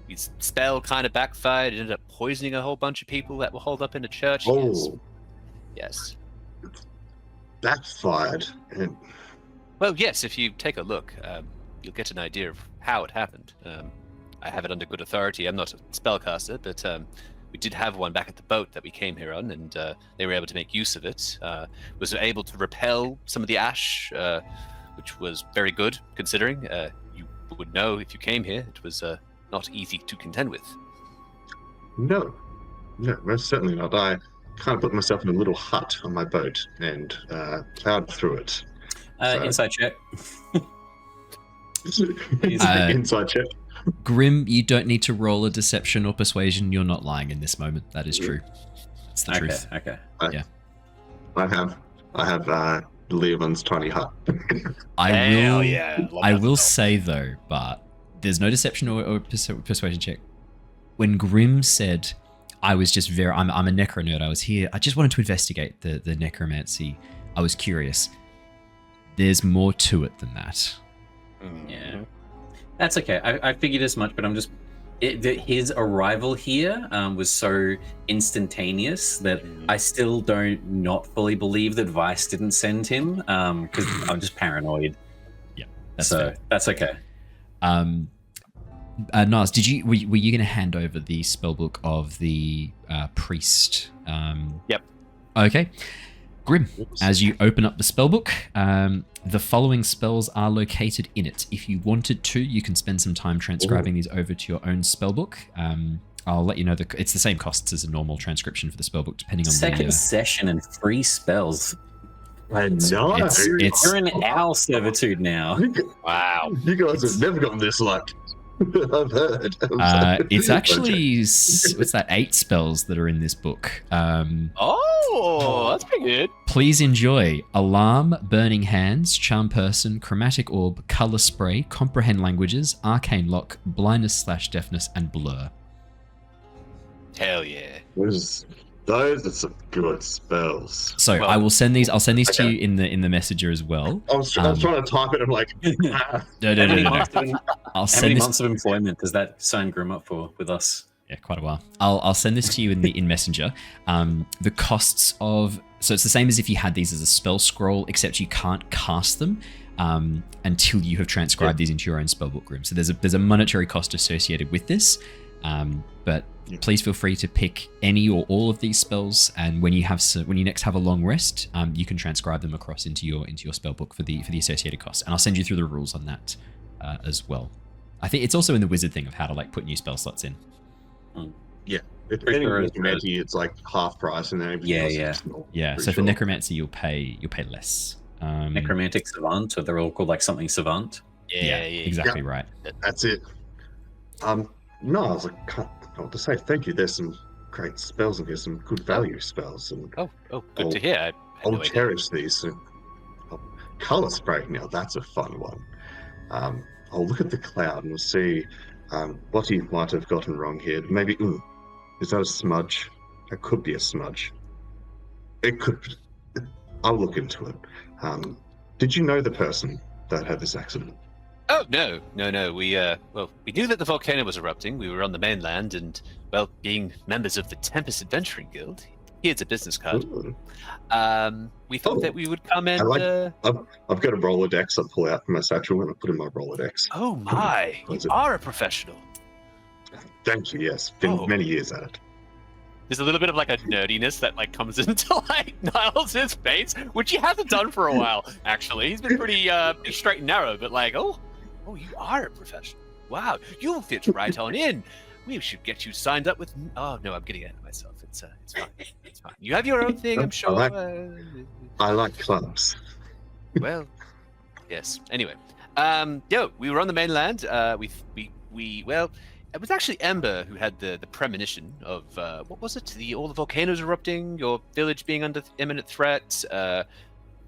His spell kind of backfired. It ended up poisoning a whole bunch of people that were holed up in a church. Oh. Yes. Backfired. Well, yes, if you take a look, you'll get an idea of how it happened. I have it under good authority. I'm not a spellcaster, but we did have one back at the boat that we came here on, and they were able to make use of it. Was able to repel some of the ash, which was very good, considering you would know if you came here. It was not easy to contend with. No, most certainly not. I kind of put myself in a little hut on my boat and plowed through it. Inside check. Inside check. Grim, you don't need to roll a deception or persuasion. You're not lying in this moment. That is true. It's the truth. Okay. Yeah. I have Leoman's tiny hut. I will say though, but there's no deception or persuasion check. When Grim said, "I was just I'm a necro nerd. I was here. I just wanted to investigate the necromancy. I was curious." There's more to it than that. Yeah. That's okay. I figured as much, but I'm just his arrival here was so instantaneous that I still don't not fully believe that Vice didn't send him because I'm just paranoid. Yeah, that's okay. Niles, were you going to hand over the spellbook of the priest? Yep. Okay. Grim, as you open up the spellbook, the following spells are located in it. If you wanted to, you can spend some time transcribing these over to your own spellbook. I'll let you know it's the same costs as a normal transcription for the spellbook, depending on second session and 3 spells. I know. You're in owl servitude now. Wow. You guys have never gotten this luck. I've heard. It's actually what's that? 8 spells that are in this book. That's pretty good. Please enjoy Alarm, Burning Hands, Charm Person, Chromatic Orb, Color Spray, Comprehend Languages, Arcane Lock, Blindness/Deafness, and Blur. Hell yeah. Those are some good spells. So I will send these. I'll send these to you in the messenger as well. I was trying to type it. I'm like, no. I'll send How many this. months of employment does that sign Grim up for with us? Yeah, quite a while. I'll send this to you in messenger. The costs of so it's the same as if you had these as a spell scroll, except you can't cast them until you have transcribed these into your own spellbook, Grim. So there's a monetary cost associated with this, but please feel free to pick any or all of these spells, and when you next have a long rest, you can transcribe them across into your spellbook for the associated costs. And I'll send you through the rules on that as well. I think it's also in the wizard thing of how to put new spell slots in. Yeah, if necromancy, it's like half price, and then yeah. So for necromancy, you'll pay less. Necromantic savant, or they're all called like something savant. Yeah, exactly right. That's it. No, I was like, can't know what to say. Thank you. There's some great spells in here, some good value spells, and good to hear. I'll cherish these. Color spray, now that's a fun one. I'll look at the cloud and we'll see what he might have gotten wrong here. Maybe, is that a smudge? That could be a smudge. It could. I'll look into it. Did you know the person that had this accident? Oh, no. We knew that the volcano was erupting. We were on the mainland, and, well, being members of the Tempest Adventuring Guild, here's a business card. We thought that we would come and... I've got a Rolodex I'll pull out from my satchel and I'll put in my Rolodex. Oh, my. You are a professional. Thank you, yes. Been many years at it. There's a little bit of a nerdiness that comes into Niles' face, which he hasn't done for a while, actually. He's been pretty straight and narrow, but oh, you are a professional. Wow, you'll fit right on in. We should get you signed up with... Oh, no, I'm getting ahead of myself. It's fine. It's fine. You have your own thing, I'm sure. I like clubs. Well, yes. Anyway, we were on the mainland. It was actually Ember who had the premonition of what was it? All the volcanoes erupting, your village being under imminent threat, and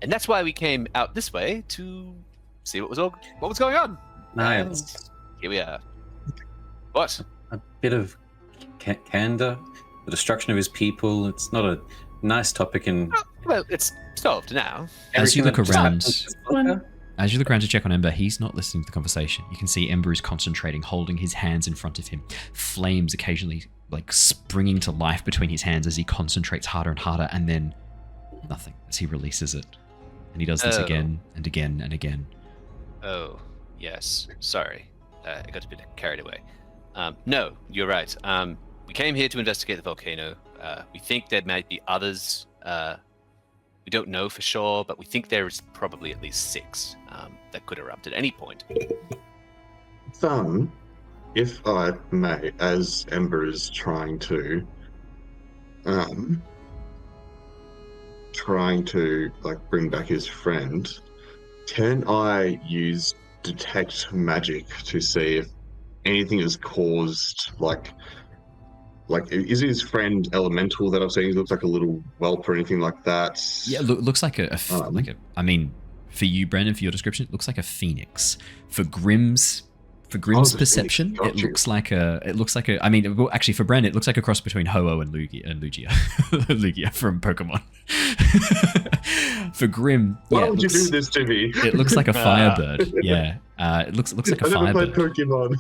that's why we came out this way to see what was going on. Nice. And here we are. What? A bit of candor, the destruction of his people. It's not a nice topic, and well, it's solved now. As you look around to check on Ember, he's not listening to the conversation. You can see Ember is concentrating, holding his hands in front of him. Flames occasionally springing to life between his hands as he concentrates harder and harder, and then nothing as he releases it. And he does this again and again and again. Oh, yes. Sorry. I got a bit carried away. No, you're right. We came here to investigate the volcano. We think there might be others. We don't know for sure, but we think there is probably at least 6 that could erupt at any point. If I may, as Ember is trying to bring back his friend, can I use detect magic to see if anything has caused is his friend elemental that I've seen? He looks like a little whelp or anything like that. Yeah, looks like I mean, for you, Brandon, for your description, it looks like a phoenix. For Grimm's perception, it looks like a. I mean, well, actually, for Brandon, it looks like a cross between Ho-Oh and Lugia, Lugia from Pokemon. For Grimm, why would you do this to me? It looks like a firebird. Yeah, it looks like a firebird. Pokemon.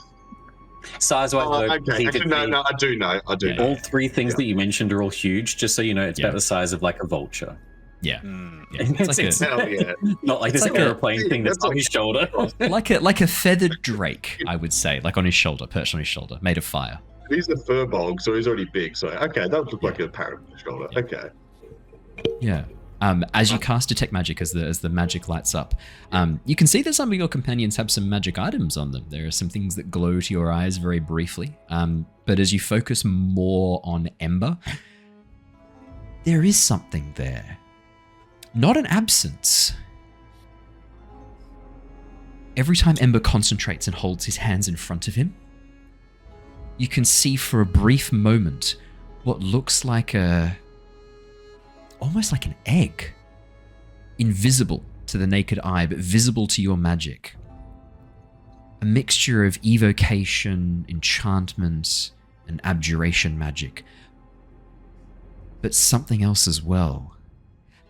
Size-wise, though, okay. Actually, no, I do know. All three things that you mentioned are all huge. Just so you know, it's about the size of like a vulture. Yeah. It's not like this airplane thing that's on his shoulder. like a feathered drake, I would say, like on his shoulder, perched on his shoulder, made of fire. He's a Firbolg, so he's already big. So okay, that would look like a parrot on his shoulder. Okay. Yeah. As you cast Detect Magic, as the magic lights up, you can see that some of your companions have some magic items on them. There are some things that glow to your eyes very briefly. But as you focus more on Ember, there is something there. Not an absence. Every time Ember concentrates and holds his hands in front of him, you can see for a brief moment what looks like almost like an egg. Invisible to the naked eye, but visible to your magic. A mixture of evocation, enchantment, and abjuration magic. But something else as well.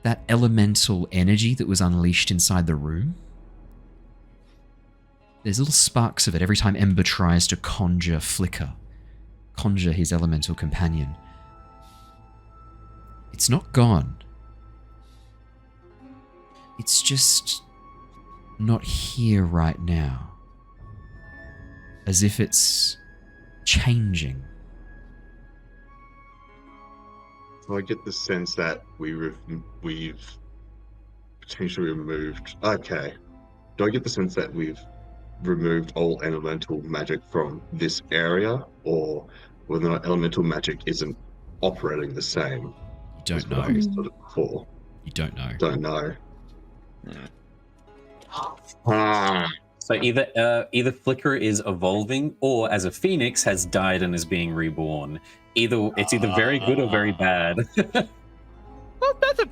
That elemental energy that was unleashed inside the room. There's little sparks of it every time Ember tries to conjure his elemental companion. It's not gone. It's just not here right now. As if it's changing. So I get the sense that we've potentially removed. Okay. Do I get the sense that we've removed all elemental magic from this area, or whether or not elemental magic isn't operating the same? You don't know. Before. You don't know. Don't know. So either Flicker is evolving, or as a phoenix has died and is being reborn. It's either very good or very bad. Well, that's a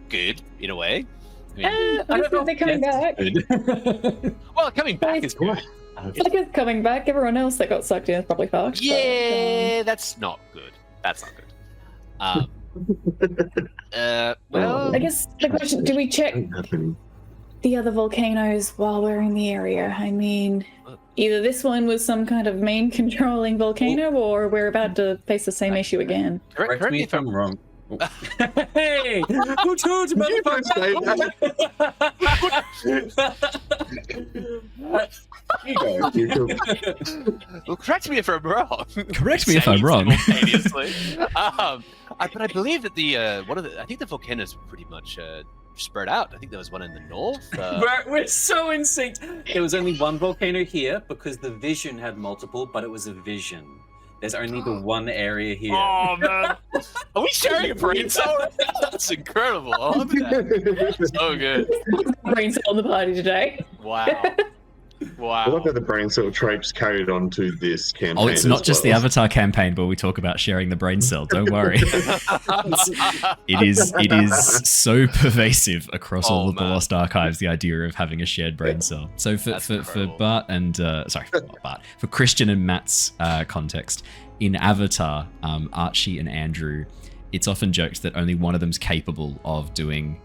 good in a way. I don't know if they're coming back. Well, coming back is good. Flicker's coming back. Everyone else that got sucked in is probably fucked. Yeah, that's not good. That's not good. Well, I guess the question: do we check the other volcanoes while we're in the area? I mean, either this one was some kind of main controlling volcano, or we're about to face the same issue again. Correct me if I'm wrong. Hey, who told you, motherfucker? Well, correct me if I'm wrong. Correct me if I'm wrong. But I believe that I think the volcanoes were pretty much spread out. I think there was one in the north. We're so in sync. There was only one volcano here because the vision had multiple, but it was a vision. There's only the one area here. Oh, man. Are we sharing a brain cell? That's incredible. I love that. So good. Brain cell on the party today. Wow. I love how the brain cell tropes carried on to this campaign. Oh, it's not just the Avatar campaign, but we talk about sharing the brain cell. Don't worry. It is so pervasive across all of the Lost Archives, the idea of having a shared brain cell. So for Bart and for Christian and Matt's context, in Avatar, Archie and Andrew, it's often joked that only one of them's capable of doing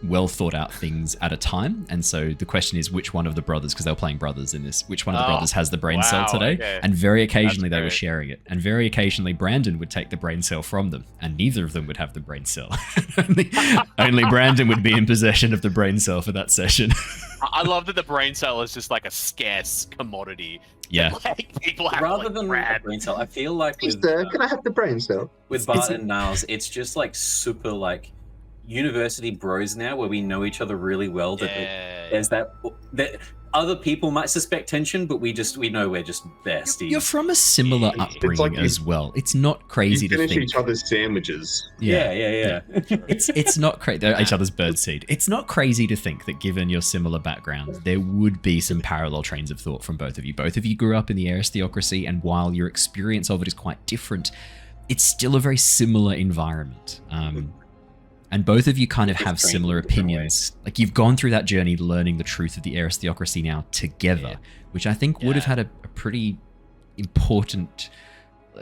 well thought out things at a time, and so the question is which one of the brothers, because they were playing brothers in this, which one of the brothers has the brain cell today. Okay. And very occasionally they were sharing it, and very occasionally Brandon would take the brain cell from them, and neither of them would have the brain cell. only Brandon would be in possession of the brain cell for that session. I love that the brain cell is just like a scarce commodity. Yeah. Like, people have Rather like than rad. the brain cell, I feel like with can I have the brain cell? With Bart and Niles, it's just like super like university bros now, where we know each other really well. There's that other people might suspect tension, but we know we're just besties. You're from a similar upbringing as well. It's not crazy to finish think each other's sandwiches. Yeah. It's not crazy. They're each other's birdseed. It's not crazy to think that given your similar backgrounds, there would be some parallel trains of thought from both of you. Both of you grew up in the aristocracy, and while your experience of it is quite different, it's still a very similar environment. And both of you kind of have similar opinions. Like, you've gone through that journey learning the truth of the aristocracy now together, which I think would have had a pretty important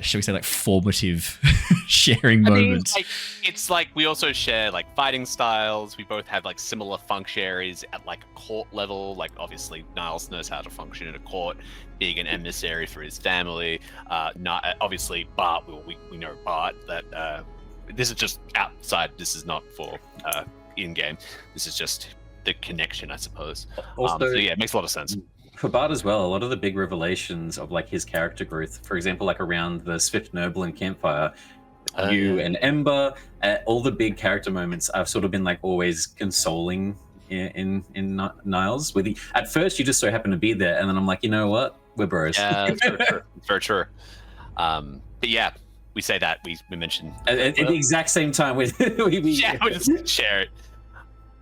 shall we say, like formative sharing moments. It's like we also share like fighting styles. We both have like similar functionaries at like a court level. Like obviously Niles knows how to function in a court, being an emissary for his family. Obviously Bart, we know Bart that this is just outside. This is not for in-game. This is just the connection, I suppose. Also, so yeah, it makes a lot of sense. For Bart as well, a lot of the big revelations of like his character growth, for example, like around the Swift Noble and Campfire, you and Ember, all the big character moments, I've sort of been like always consoling in Niles. At first, you just so happen to be there, and then I'm like, you know what, we're bros. Yeah, very true. But yeah, we say that we mention at the exact same time we just share it.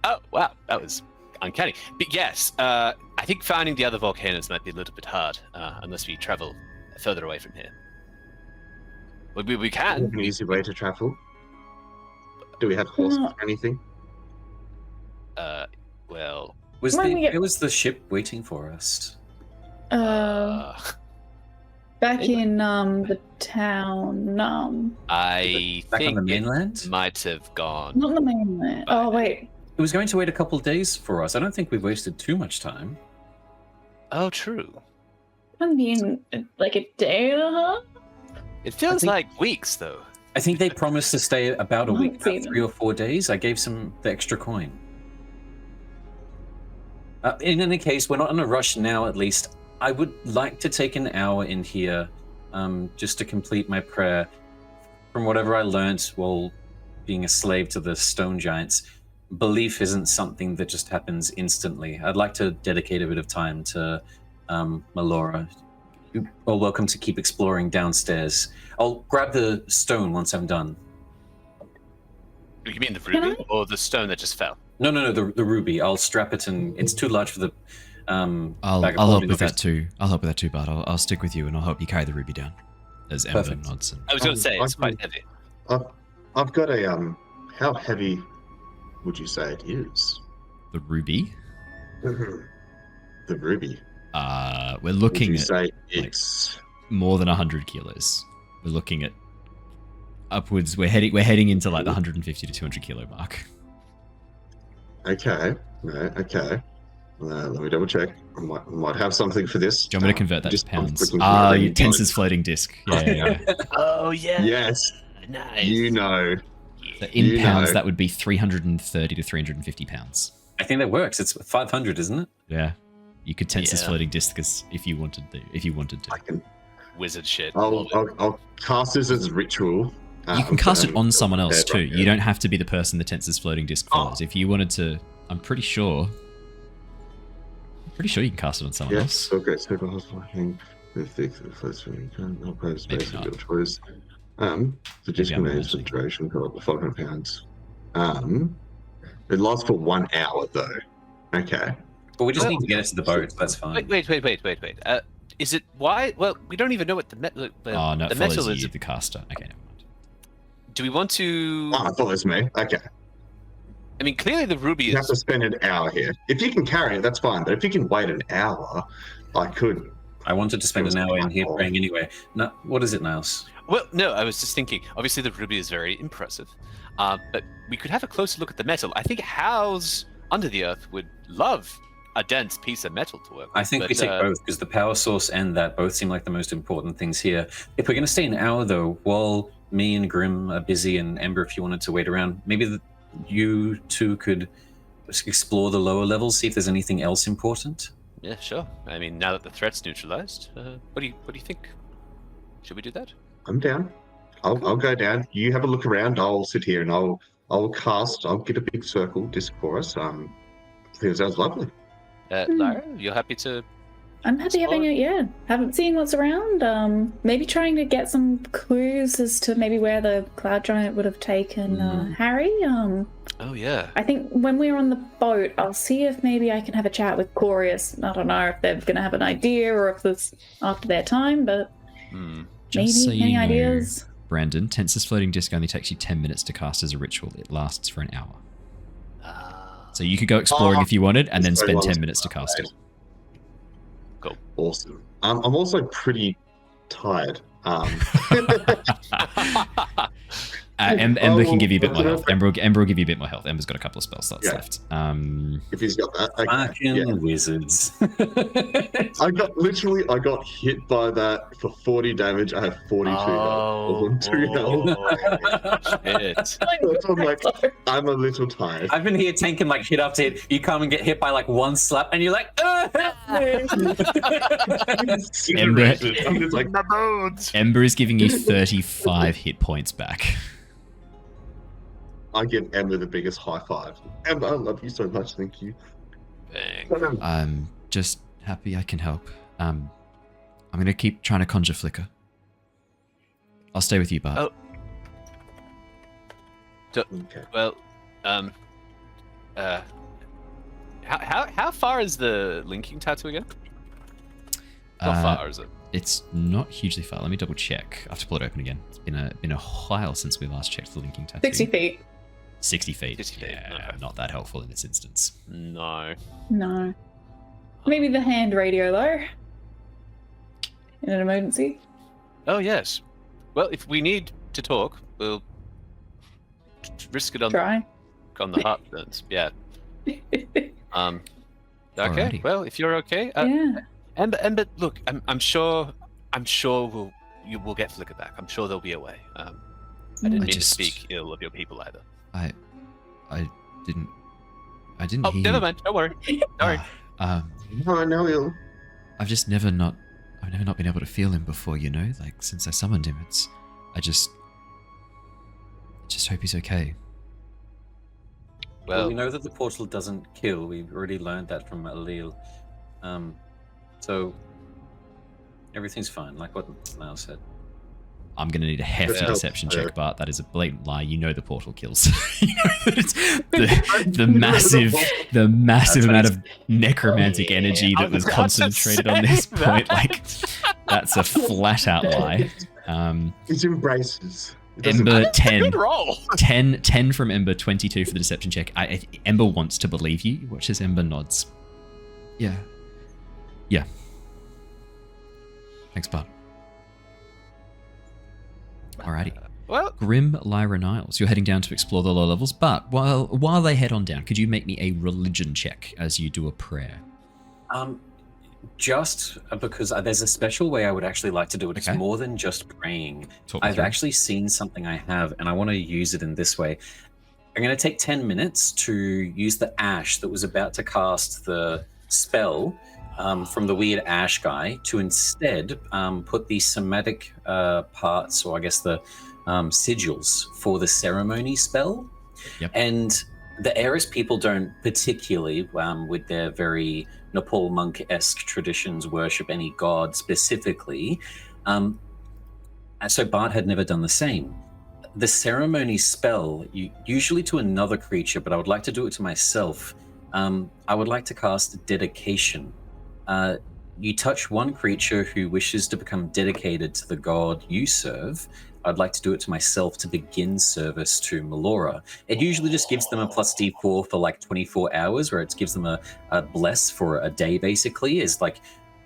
Oh wow, that was uncanny. But yes, I think finding the other volcanoes might be a little bit hard unless we travel further away from here. We can. An easy way to travel. Do we have horses or anything? Well, where was the ship waiting for us? Back in the town. I back think on the mainland? It might have gone. Not the mainland. Oh wait. It was going to wait a couple of days for us. I don't think we've wasted too much time. Oh, true. I mean, like a day and a half? It feels like weeks, though. I think they promised to stay about a week, about see 3 or 4 days. I gave some the extra coin. In any case, we're not in a rush now, at least. I would like to take an hour in here just to complete my prayer. From whatever I learned while being a slave to the stone giants, belief isn't something that just happens instantly. I'd like to dedicate a bit of time to Melora. You're welcome to keep exploring downstairs. I'll grab the stone once I'm done. You mean the ruby or the stone that just fell? No, the ruby. I'll strap it and it's too large for the I'll help with that too. I'll help with that too, Bart. I'll stick with you and I'll help you carry the ruby down. As Ember nods. I was going to say, it's quite heavy. I've got a, how heavy would you say it is? The ruby? The ruby. We're looking at say it's more than 100 kilos. We're looking at upwards. We're heading into like the 150 to 200 kilo mark. Okay. Okay. Let me double check. I might have something for this. Do you want me to convert that to pounds? You Tensor's floating disc. Yeah. Oh yeah. Yes. Nice. You know. So in pounds, that would be 330 to 350 pounds. I think that works. It's 500, isn't it? Yeah. You could Tensor's floating disc if you wanted to. I can. Wizard shit. I'll cast this as ritual. You can cast it on someone else too. You don't have to be the person the Tensor's floating disc follows. If you wanted to, I'm pretty sure you can cast it on someone else. Okay, so space of your choice. The disc remains for duration for 500 pounds. It lasts for 1 hour though. Okay. But we just need to get it to the boat. That's fine. Wait. Is it why? Well, we don't even know what the metal. Oh no, it the follows metal you, is. the caster. Okay, never mind. Do we want to? Oh, it follows me. Okay. I mean, clearly the ruby is. You have to spend an hour here. If you can carry it, that's fine. But if you can wait an hour, I could. I wanted to spend an hour in here praying anyway. No, what is it, Niles? Well, no, I was just thinking. Obviously, the ruby is very impressive, but we could have a closer look at the metal. I think House under the earth would love a dense piece of metal to work with. I think we take both because the power source and that both seem like the most important things here. If we're going to stay an hour, though, while me and Grim are busy and Ember, if you wanted to wait around, maybe you two could explore the lower levels, see if there's anything else important. Yeah, sure. I mean, now that the threat's neutralized, what do you think? Should we do that? I'm down. I'll go down. You have a look around. I'll sit here and I'll cast. I'll get a big circle disc for us. I think it sounds lovely. Lyra, you're happy to? I'm happy having it. Yeah, haven't seen what's around. Maybe trying to get some clues as to maybe where the cloud giant would have taken Harry. Oh yeah. I think when we're on the boat, I'll see if maybe I can have a chat with Corius. I don't know if they're going to have an idea or if it's after their time, but maybe so any ideas. Brandon, Tensor's floating disc only takes you 10 minutes to cast as a ritual. It lasts for an hour. So you could go exploring if you wanted, and then spend 10 minutes to cast it. Cool. Awesome. I'm also pretty tired. Ember can give you a bit more health. Ember will give you a bit more health. Ember's got a couple of spell slots left. If he's got that, Fucking wizards. I got hit by that for 40 damage. I have 42 health. Shit. I'm like, I'm a little tired. I've been here tanking like hit after hit. You come and get hit by like one slap, and you're like, It's like my bones. Ember is giving you 35 hit points back. I give Ember the biggest high five. Ember, I love you so much. Thank you. Bang. I'm just happy I can help. I'm gonna keep trying to conjure flicker. I'll stay with you, Bart. Oh. Okay. Well, how far is the linking tattoo again? How far is it? It's not hugely far. Let me double check. I have to pull it open again. It's been a while since we last checked the linking tattoo. 60 feet. 60 feet. 60 feet, Yeah, okay. not that helpful in this instance. No. No. Maybe the hand radio, though. In an emergency. Oh yes. Well, if we need to talk, we'll risk it on Try. the heart burns. Yeah. Okay. Alrighty. Well, if you're okay. Yeah. Ember, look, I'm sure we'll get Flicker back. I'm sure there'll be a way. I didn't mean to speak ill of your people either. I didn't Oh, hear never you. mind. Don't worry. Don't worry. No, no, ill. I've never not been able to feel him before, you know? Like, since I summoned him, I just hope he's okay. Well, we know that the portal doesn't kill. We've already learned that from Alil. So everything's fine, like what Niles said. I'm going to need a hefty Yeah. deception check, Bart. That is a blatant lie. You know the portal kills. You know that it's the massive amount of necromantic energy that was concentrated on this point. Like, that's a flat out lie. It embraces. It doesn't- Ember 10. Good roll. 10 from Ember, 22 for the deception check. Ember wants to believe you. Watch as Ember nods. Yeah. Thanks, Bart. Alrighty. Well, Grim, Lyra, Niles, you're heading down to explore the lower levels, but while they head on down, could you make me a religion check as you do a prayer? Just because there's a special way I would actually like to do it. Okay. It's more than just praying. Talk me I've through. actually seen something I have, and I want to use it in this way. I'm going to take 10 minutes to use the ash that was about to cast the spell from the weird ash guy to instead put the somatic parts, or I guess the sigils for the ceremony spell. Yep. And the Eris people don't particularly, with their very Nepal monk-esque traditions, worship any god specifically. So Bart had never done the same. The ceremony spell, usually to another creature, but I would like to do it to myself. I would like to cast Dedication. You touch one creature who wishes to become dedicated to the god you serve. I'd like to do it to myself to begin service to Melora. It usually just gives them a plus D4 for like 24 hours, where it gives them a bless for a day, basically. Is like,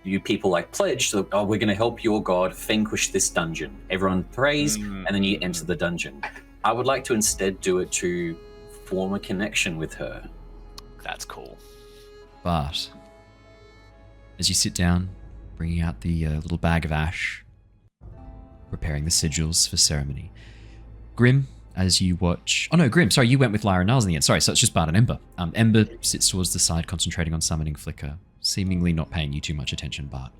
you people like pledge, so, oh, we're going to help your god vanquish this dungeon. Everyone prays, and then you enter the dungeon. I would like to instead do it to form a connection with her. that's cool. But as you sit down, bringing out the little bag of ash, preparing the sigils for ceremony, Grim, as you watch... Oh no, Grim, sorry, you went with Lyra and Niles in the end. Sorry, so it's just Bart and Ember. Ember sits towards the side, concentrating on summoning Flicker, seemingly not paying you too much attention, Bart.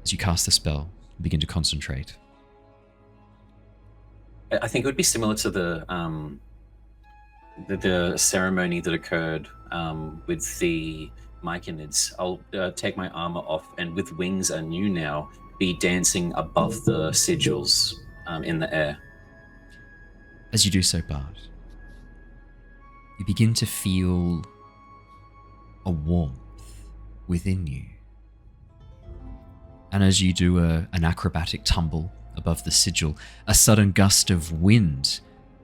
As you cast the spell, begin to concentrate. I think it would be similar to the ceremony that occurred with the Myconids. I'll take my armor off, and with wings anew now, be dancing above the sigils in the air. As you do so, Bart, you begin to feel a warmth within you. And as you do an acrobatic tumble above the sigil, a sudden gust of wind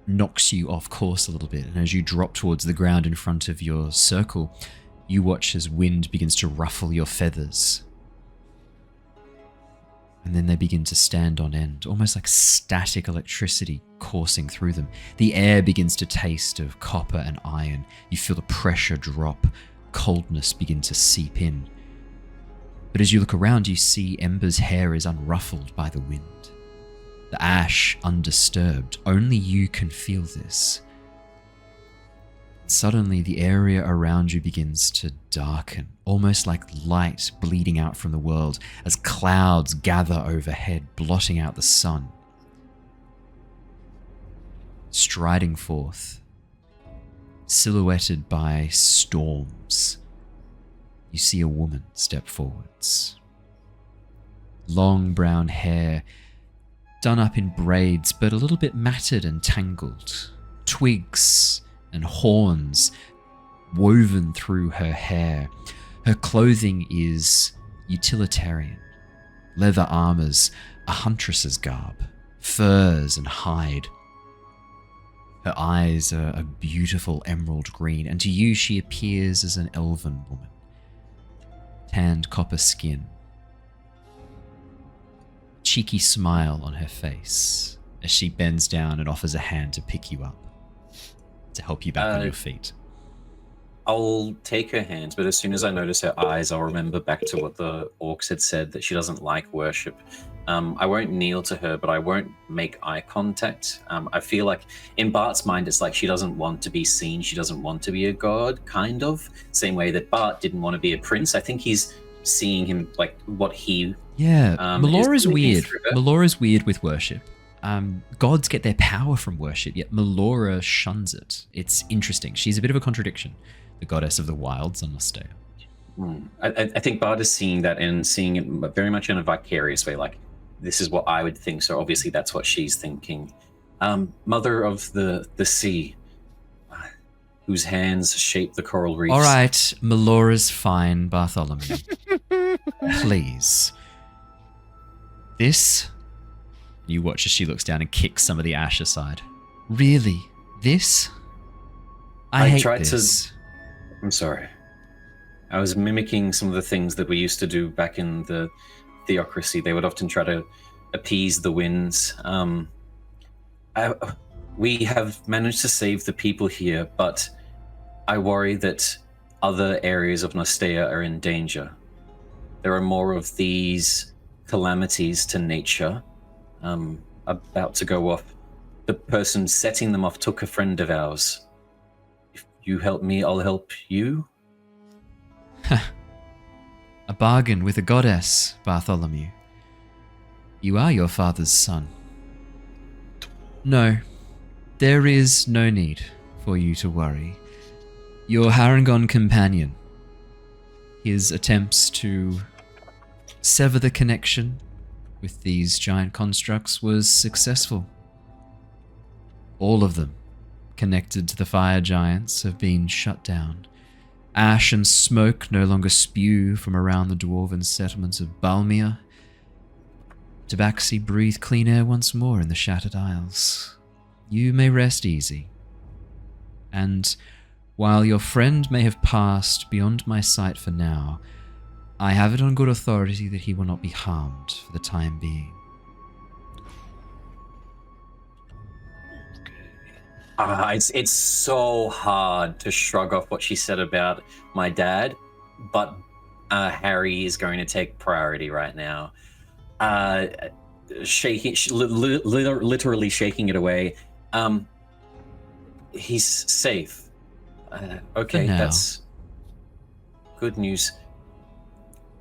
knocks you off course a little bit. And as you drop towards the ground in front of your circle, you watch as wind begins to ruffle your feathers. And then they begin to stand on end, almost like static electricity coursing through them. The air begins to taste of copper and iron. You feel the pressure drop, coldness begin to seep in. But as you look around, you see Ember's hair is unruffled by the wind. The ash undisturbed. Only you can feel this. Suddenly, the area around you begins to darken, almost like light bleeding out from the world as clouds gather overhead, blotting out the sun. Striding forth, silhouetted by storms, you see a woman step forwards. Long brown hair, done up in braids, but a little bit matted and tangled. Twigs and horns woven through her hair. Her clothing is utilitarian. Leather armors, a huntress's garb, furs and hide. Her eyes are a beautiful emerald green, and to you she appears as an elven woman. Tanned copper skin. Cheeky smile on her face as she bends down and offers a hand to pick you up, to help you back on your feet. I'll take her hands, but as soon as I notice her eyes, I'll remember back to what the orcs had said, that she doesn't like worship. I won't kneel to her, but I won't make eye contact. I feel like in Bart's mind, it's like she doesn't want to be seen. She doesn't want to be a god, kind of. Same way that Bart didn't want to be a prince. I think he's seeing him like what he... Yeah, Melora's weird. Melora's weird with worship. Gods get their power from worship, yet Melora shuns it. It's interesting. She's a bit of a contradiction. The goddess of the wilds on Nostea. I think Bart is seeing that and seeing it very much in a vicarious way, like, this is what I would think, so obviously that's what she's thinking. Mother of the sea, whose hands shape the coral reefs. All right, Melora's fine, Bartholomew. Please. This... You watch as she looks down and kicks some of the ash aside. Really? This? I hate this. I'm sorry. I was mimicking some of the things that we used to do back in the theocracy. They would often try to appease the winds. We have managed to save the people here, but I worry that other areas of Nostea are in danger. There are more of these calamities to nature about to go off. The person setting them off took a friend of ours. If you help me, I'll help you. A bargain with a goddess, Bartholomew. You are your father's son. No, there is no need for you to worry. Your Harangon companion, his attempts to sever the connection with these giant constructs was successful. All of them connected to the fire giants have been shut down. Ash and smoke no longer spew from around the dwarven settlements of Balmia. Tabaxi breathe clean air once more in the Shattered Isles. You may rest easy. And while your friend may have passed beyond my sight for now, I have it on good authority that he will not be harmed for the time being. It's so hard to shrug off what she said about my dad, but Harry is going to take priority right now. Literally shaking it away. He's safe. Okay, that's good news.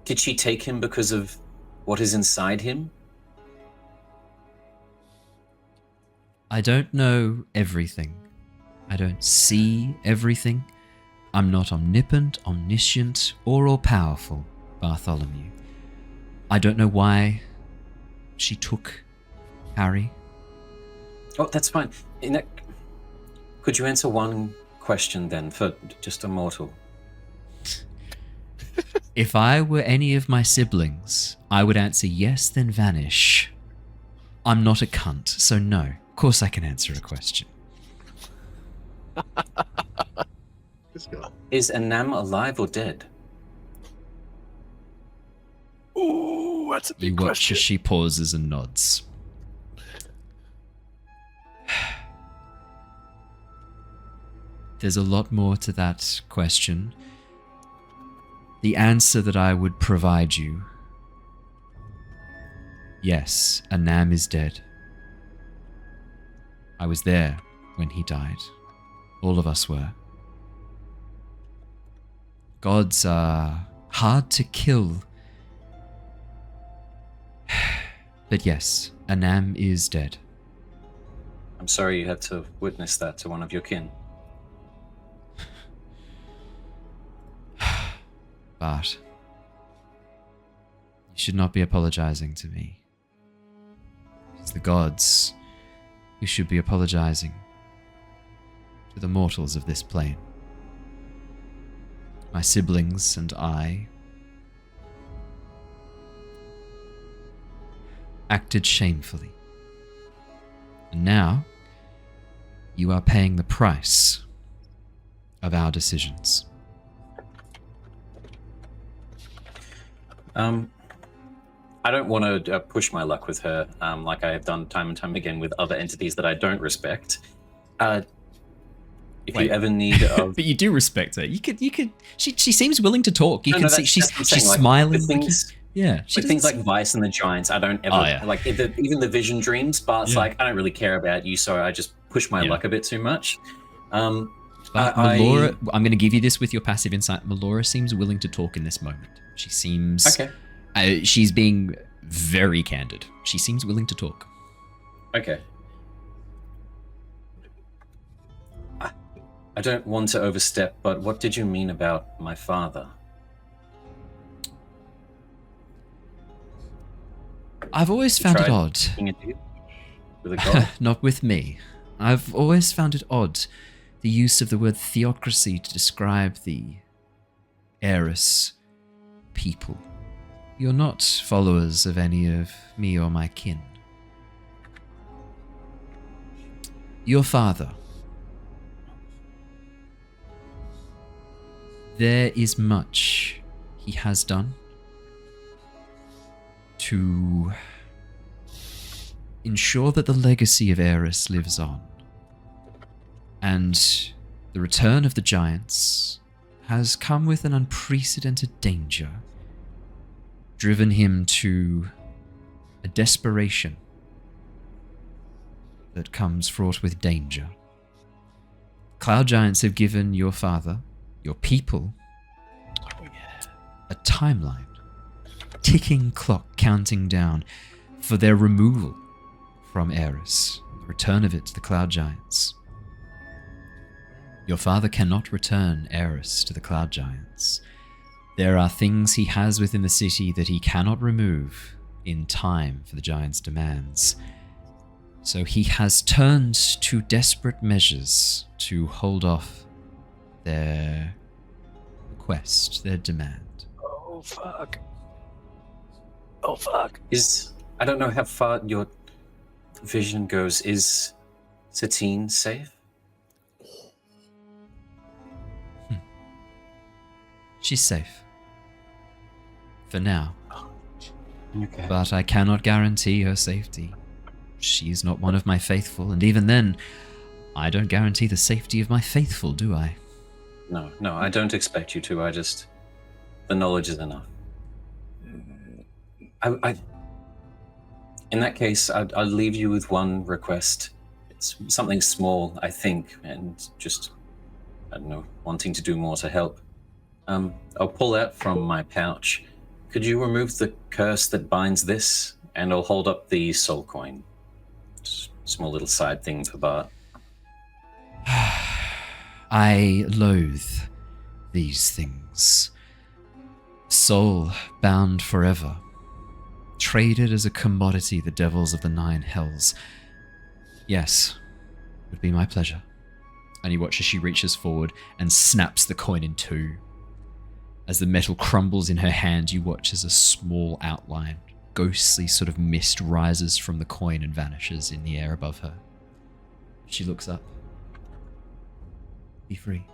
Did she take him because of what is inside him? I don't know everything. I don't see everything. I'm not omnipotent, omniscient, or all-powerful, Bartholomew. I don't know why she took Harry. Oh, that's fine. Could you answer one question then, for just a mortal? If I were any of my siblings, I would answer yes, then vanish. I'm not a cunt, so no. Of course I can answer a question. Is Anam alive or dead? Ooh, What's a You big watch question? as she pauses and nods. There's a lot more to that question. The answer that I would provide you: yes, Anam is dead. I was there when he died. All of us were. Gods are hard to kill. But yes, Anam is dead. I'm sorry you had to witness that to one of your kin. Bart, you should not be apologizing to me. It's the gods who should be apologizing to the mortals of this plane. My siblings and I acted shamefully. And now you are paying the price of our decisions. I don't want to push my luck with her, like I have done time and time again with other entities that I don't respect. If Wait. you ever need, But you do respect her. You could. She seems willing to talk. You No, can no, see that's what I'm she's saying, like, smiling. with things, Yeah, she with things doesn't like Vice and the Giants, I don't ever Oh, yeah. like even the Vision Dreams. Bart's Yeah. like, I don't really care about you, so I just push my Yeah. luck a bit too much. But Melora, I'm going to give you this with your passive insight. Melora seems willing to talk in this moment. She seems Okay. She's being very candid. She seems willing to talk. Okay. I don't want to overstep, but what did you mean about my father? I've always found it tried odd. Taking a deal with a god? Not with me. I've always found it odd, the use of the word theocracy to describe the heiress people. You're not followers of any of me or my kin. Your father. There is much he has done to ensure that the legacy of Eris lives on. And the return of the giants has come with an unprecedented danger, driven him to a desperation that comes fraught with danger. Cloud giants have given your father, your people, a timeline, ticking clock counting down for their removal from Eris, the return of it to the Cloud Giants. Your father cannot return Eris to the Cloud Giants. There are things he has within the city that he cannot remove in time for the Giants' demands. So he has turned to desperate measures to hold off their request, their demand. Oh fuck. Oh fuck. I don't know how far your vision goes. Is Satine safe? She's safe. For now. Okay. But I cannot guarantee her safety. She is not one of my faithful, and even then, I don't guarantee the safety of my faithful, do I? No, I don't expect you to. The knowledge is enough. In that case, I'll leave you with one request. It's something small, I think, and just, I don't know, wanting to do more to help. I'll pull out from my pouch. Could you remove the curse that binds this? And I'll hold up the soul coin. Just small little side thing for Bart. I loathe these things. Soul bound forever. Traded as a commodity, the devils of the nine hells. Yes, would be my pleasure. And you watch as she reaches forward and snaps the coin in two. As the metal crumbles in her hand, you watch as a small outline, ghostly sort of mist rises from the coin and vanishes in the air above her. She looks up. Be free.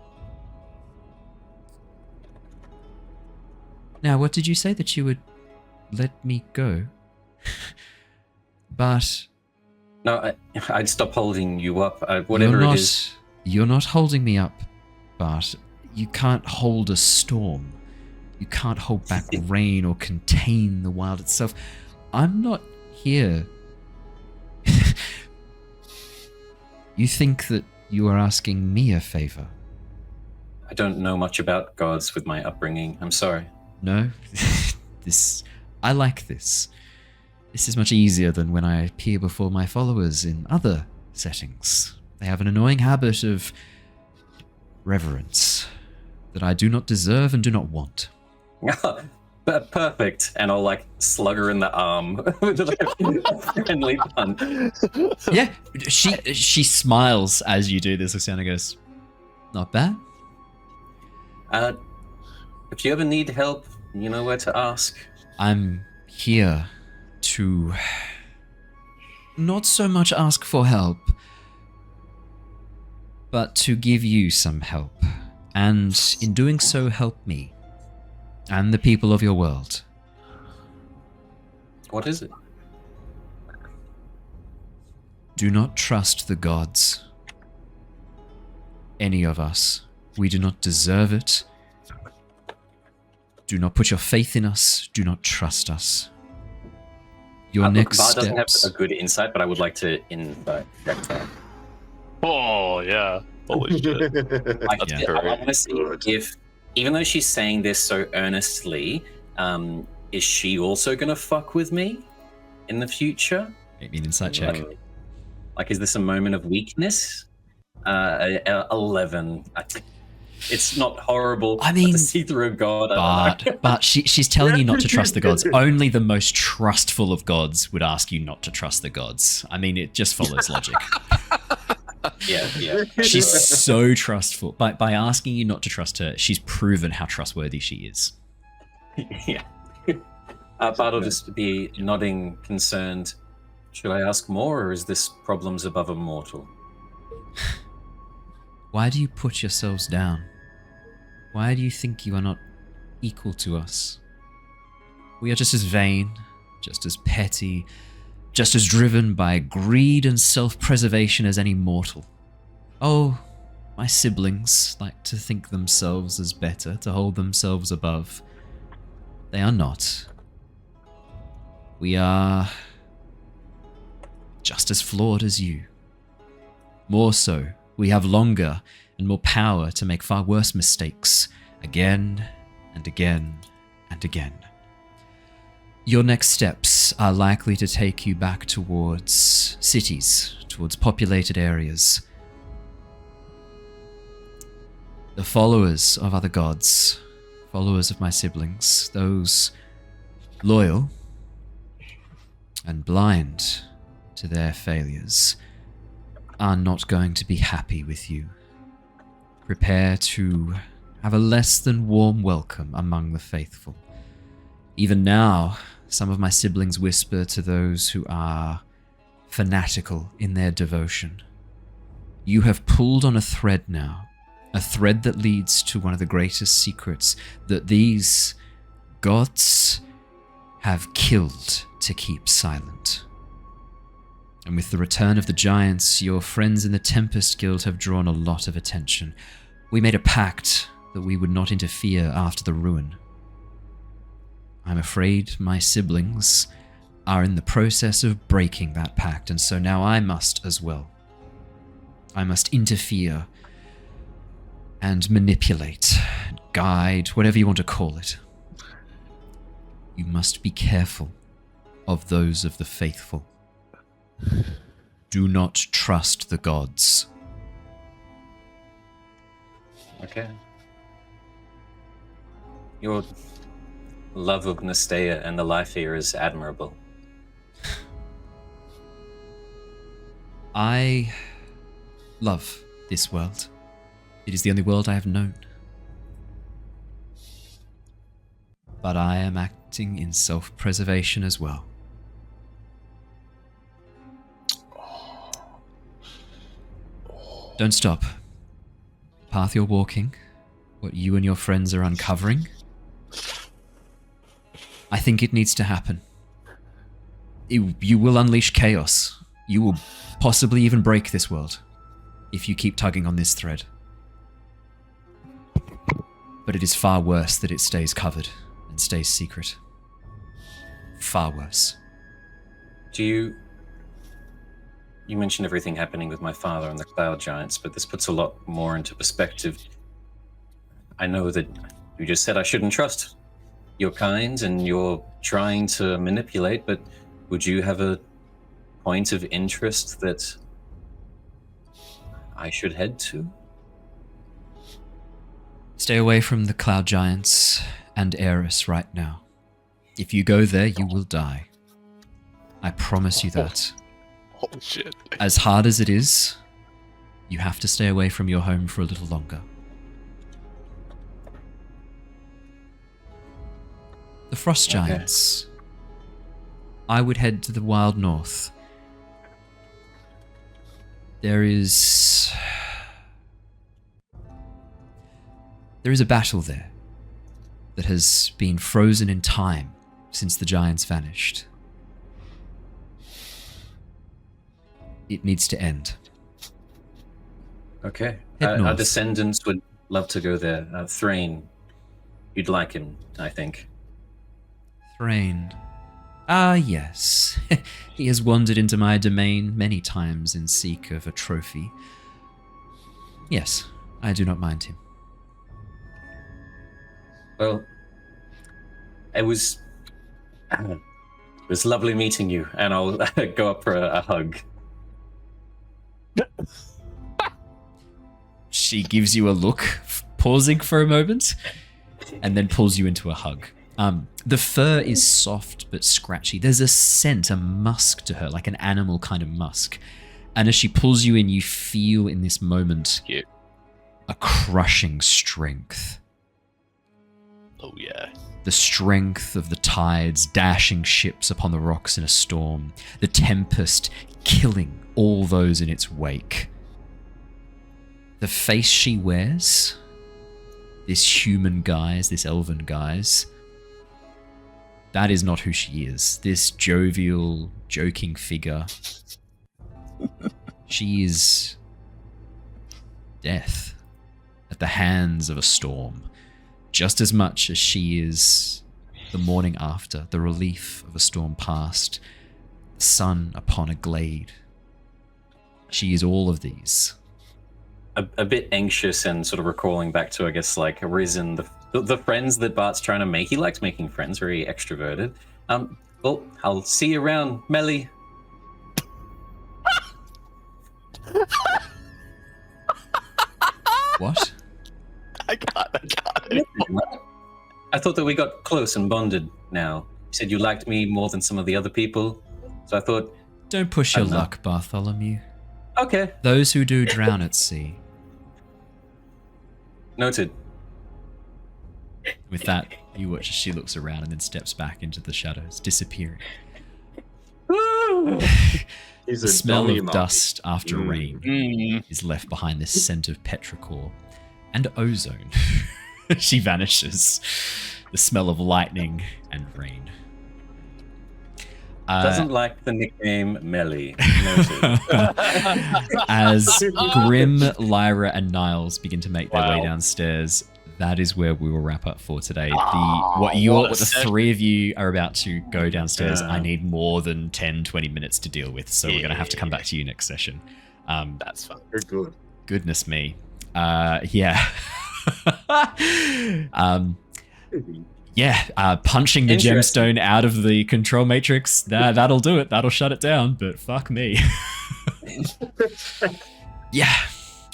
Now, what did you say that you would let me go. But... No, I'd stop holding you up. Whatever it is. You're not holding me up, Bart. You can't hold a storm. You can't hold back rain or contain the wild itself. I'm not here. You think that you are asking me a favor? I don't know much about gods with my upbringing. I'm sorry. No? I like this. This is much easier than when I appear before my followers in other settings. They have an annoying habit of reverence that I do not deserve and do not want. Perfect. And I'll slug her in the arm with a friendly pun. Yeah, she smiles as you do this. Luciana goes, not bad. If you ever need help, you know where to ask. I'm here to not so much ask for help, but to give you some help. And in doing so, help me. And the people of your world. What is it? Do not trust the gods. Any of us. We do not deserve it. Do not put your faith in us. Do not trust us. Your next Bart steps... doesn't have a good insight, but I would like to invite that. Oh, yeah. Holy shit. I want to see if, even though she's saying this so earnestly, is she also going to fuck with me in the future? Make me an insight check. Is this a moment of weakness? 11. It's not horrible. I mean, to see through a god. But she's telling you not to trust the gods. Only the most trustful of gods would ask you not to trust the gods. I mean, it just follows logic. Yeah. She's so trustful. By asking you not to trust her, she's proven how trustworthy she is. Yeah. Bart will just be nodding, concerned. Should I ask more, or is this problems above a mortal? Why do you put yourselves down? Why do you think you are not equal to us? We are just as vain, just as petty, just as driven by greed and self-preservation as any mortal. Oh, my siblings like to think themselves as better, to hold themselves above. They are not. We are just as flawed as you. More so. We have longer and more power to make far worse mistakes again and again and again. Your next steps are likely to take you back towards cities, towards populated areas. The followers of other gods, followers of my siblings, those loyal and blind to their failures, are not going to be happy with you. Prepare to have a less than warm welcome among the faithful. Even now, some of my siblings whisper to those who are fanatical in their devotion. You have pulled on a thread now, a thread that leads to one of the greatest secrets that these gods have killed to keep silent. And with the return of the giants, your friends in the Tempest Guild have drawn a lot of attention. We made a pact that we would not interfere after the ruin. I'm afraid my siblings are in the process of breaking that pact, and so now I must as well. I must interfere and manipulate, guide, whatever you want to call it. You must be careful of those of the faithful. Do not trust the gods. Okay. Your love of Nestea and the life here is admirable. I love this world. It is the only world I have known. But I am acting in self-preservation as well. Don't stop. The path you're walking, what you and your friends are uncovering, I think it needs to happen. You will unleash chaos. You will possibly even break this world if you keep tugging on this thread. But it is far worse that it stays covered and stays secret. Far worse. You mentioned everything happening with my father and the cloud giants, but this puts a lot more into perspective. I know that you just said I shouldn't trust your kind and you're trying to manipulate, but would you have a point of interest that I should head to? Stay away from the cloud giants and Eris right now. If you go there, you will die. I promise you that. Oh shit. As hard as it is, you have to stay away from your home for a little longer. The frost giants. Okay. I would head to the wild north. There is a battle there that has been frozen in time since the giants vanished. It needs to end. Okay. Our descendants would love to go there. Thrain, you'd like him, I think. Thrain. Ah, yes. He has wandered into my domain many times in seek of a trophy. Yes, I do not mind him. Well, it was lovely meeting you, and I'll go up for a hug. She gives you a look, pausing for a moment, and then pulls you into a hug. The fur is soft but scratchy. There's a scent, a musk to her, like an animal kind of musk. And as she pulls you in, you feel in this moment a crushing strength. Oh yeah. The strength of the tides dashing ships upon the rocks in a storm. The tempest killing all those in its wake. The face she wears, this human guise, this elven guise, that is not who she is. This jovial, joking figure. She is death at the hands of a storm, just as much as she is the morning after, the relief of a storm past, the sun upon a glade. She is all of these. A bit anxious and sort of recalling back to, I guess, like Risen, the friends that Bart's trying to make. He likes making friends, very extroverted. Well, I'll see you around, Melly. What? I got it. I thought that we got close and bonded now. You said you liked me more than some of the other people, so I thought... Don't push your luck, Bartholomew. Okay. Those who do drown at sea. Noted. With that, you watch as she looks around and then steps back into the shadows, disappearing. The smell of dust after rain is left behind this scent of petrichor and ozone. She vanishes. The smell of lightning and rain. Doesn't like the nickname Melly. As Grim, Lyra, and Niles begin to make their way downstairs, that is where we will wrap up for today. What the three of you are about to go downstairs, I need more than 10-20 minutes to deal with, so we're going to have to come back to you next session. That's fun. Very good. Goodness me. Yeah. Punching the gemstone out of the control matrix, that'll do it. That'll shut it down, but fuck me. Yeah,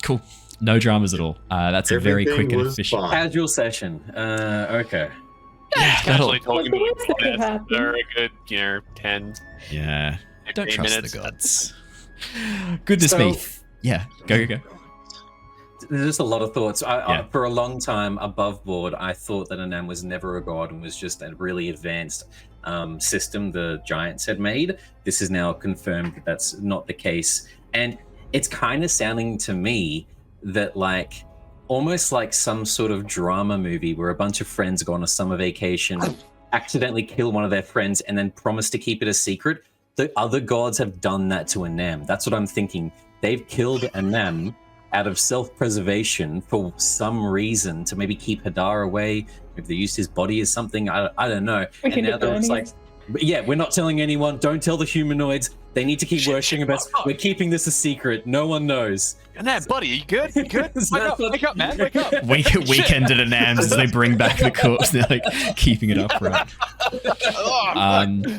cool. No dramas at all. That's a very quick and efficient... Casual session. Okay. Yeah, casually talking about very good, 10. Yeah. Don't trust minutes. the gods. Goodness me. Yeah, go. There's just a lot of thoughts. For a long time, above board, I thought that Anam was never a god and was just a really advanced system the Giants had made. This is now confirmed that that's not the case. And it's kind of sounding to me that almost like some sort of drama movie where a bunch of friends go on a summer vacation accidentally kill one of their friends and then promise to keep it a secret. The other gods have done that to Anam. That's what I'm thinking. They've killed Anam out of self-preservation for some reason to maybe keep Hadar away. Maybe they used his body as something. I don't know. And now they're just like, yeah, we're not telling anyone. Don't tell the humanoids. They need to keep worshipping us. We're keeping this a secret. No one knows. Anam, buddy, are you good? You good? Wake up, man. Wake up. Weekend at Anam's as they bring back the corpse. They're like keeping it upright.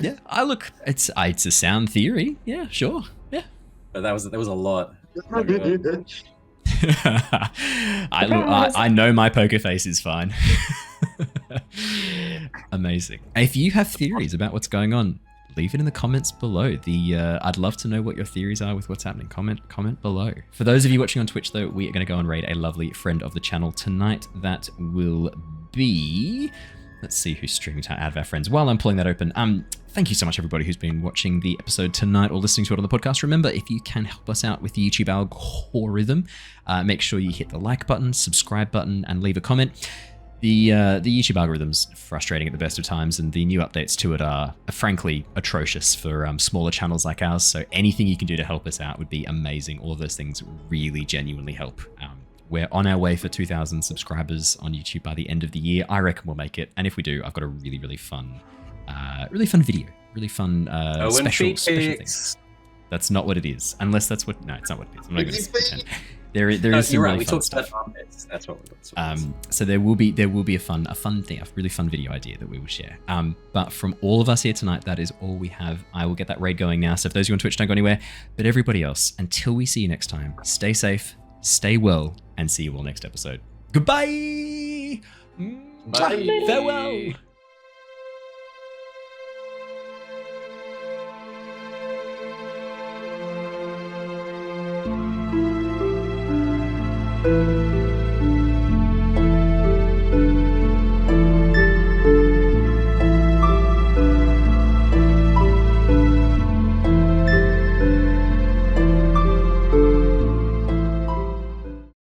Yeah, it's a sound theory. Yeah, sure. Yeah. But that was a lot. I know my poker face is fine. Amazing. If you have theories about what's going on, leave it in the comments below. I'd love to know what your theories are with what's happening. Comment below. For those of you watching on Twitch, though, we are going to go and raid a lovely friend of the channel tonight. That will be... Let's see who's streaming to out of our friends. While I'm pulling that open, thank you so much, everybody who's been watching the episode tonight or listening to it on the podcast. Remember, if you can help us out with the YouTube algorithm, make sure you hit the like button, subscribe button, and leave a comment. The YouTube algorithm's frustrating at the best of times, and the new updates to it are frankly atrocious for smaller channels like ours. So anything you can do to help us out would be amazing. All of those things really genuinely help. We're on our way for 2,000 subscribers on YouTube by the end of the year. I reckon we'll make it. And if we do, I've got a really, really fun video. Really fun special things. That's not what it is. Unless that's what... No, it's not what it is. I'm not going to pretend. There is some really fun stuff. That's what so there will be a really fun video idea that we will share. But from all of us here tonight, that is all we have. I will get that raid going now. So if those of you on Twitch don't go anywhere, but everybody else, until we see you next time, stay safe, stay well, and see you all next episode. Goodbye. Bye. Farewell. Thank you.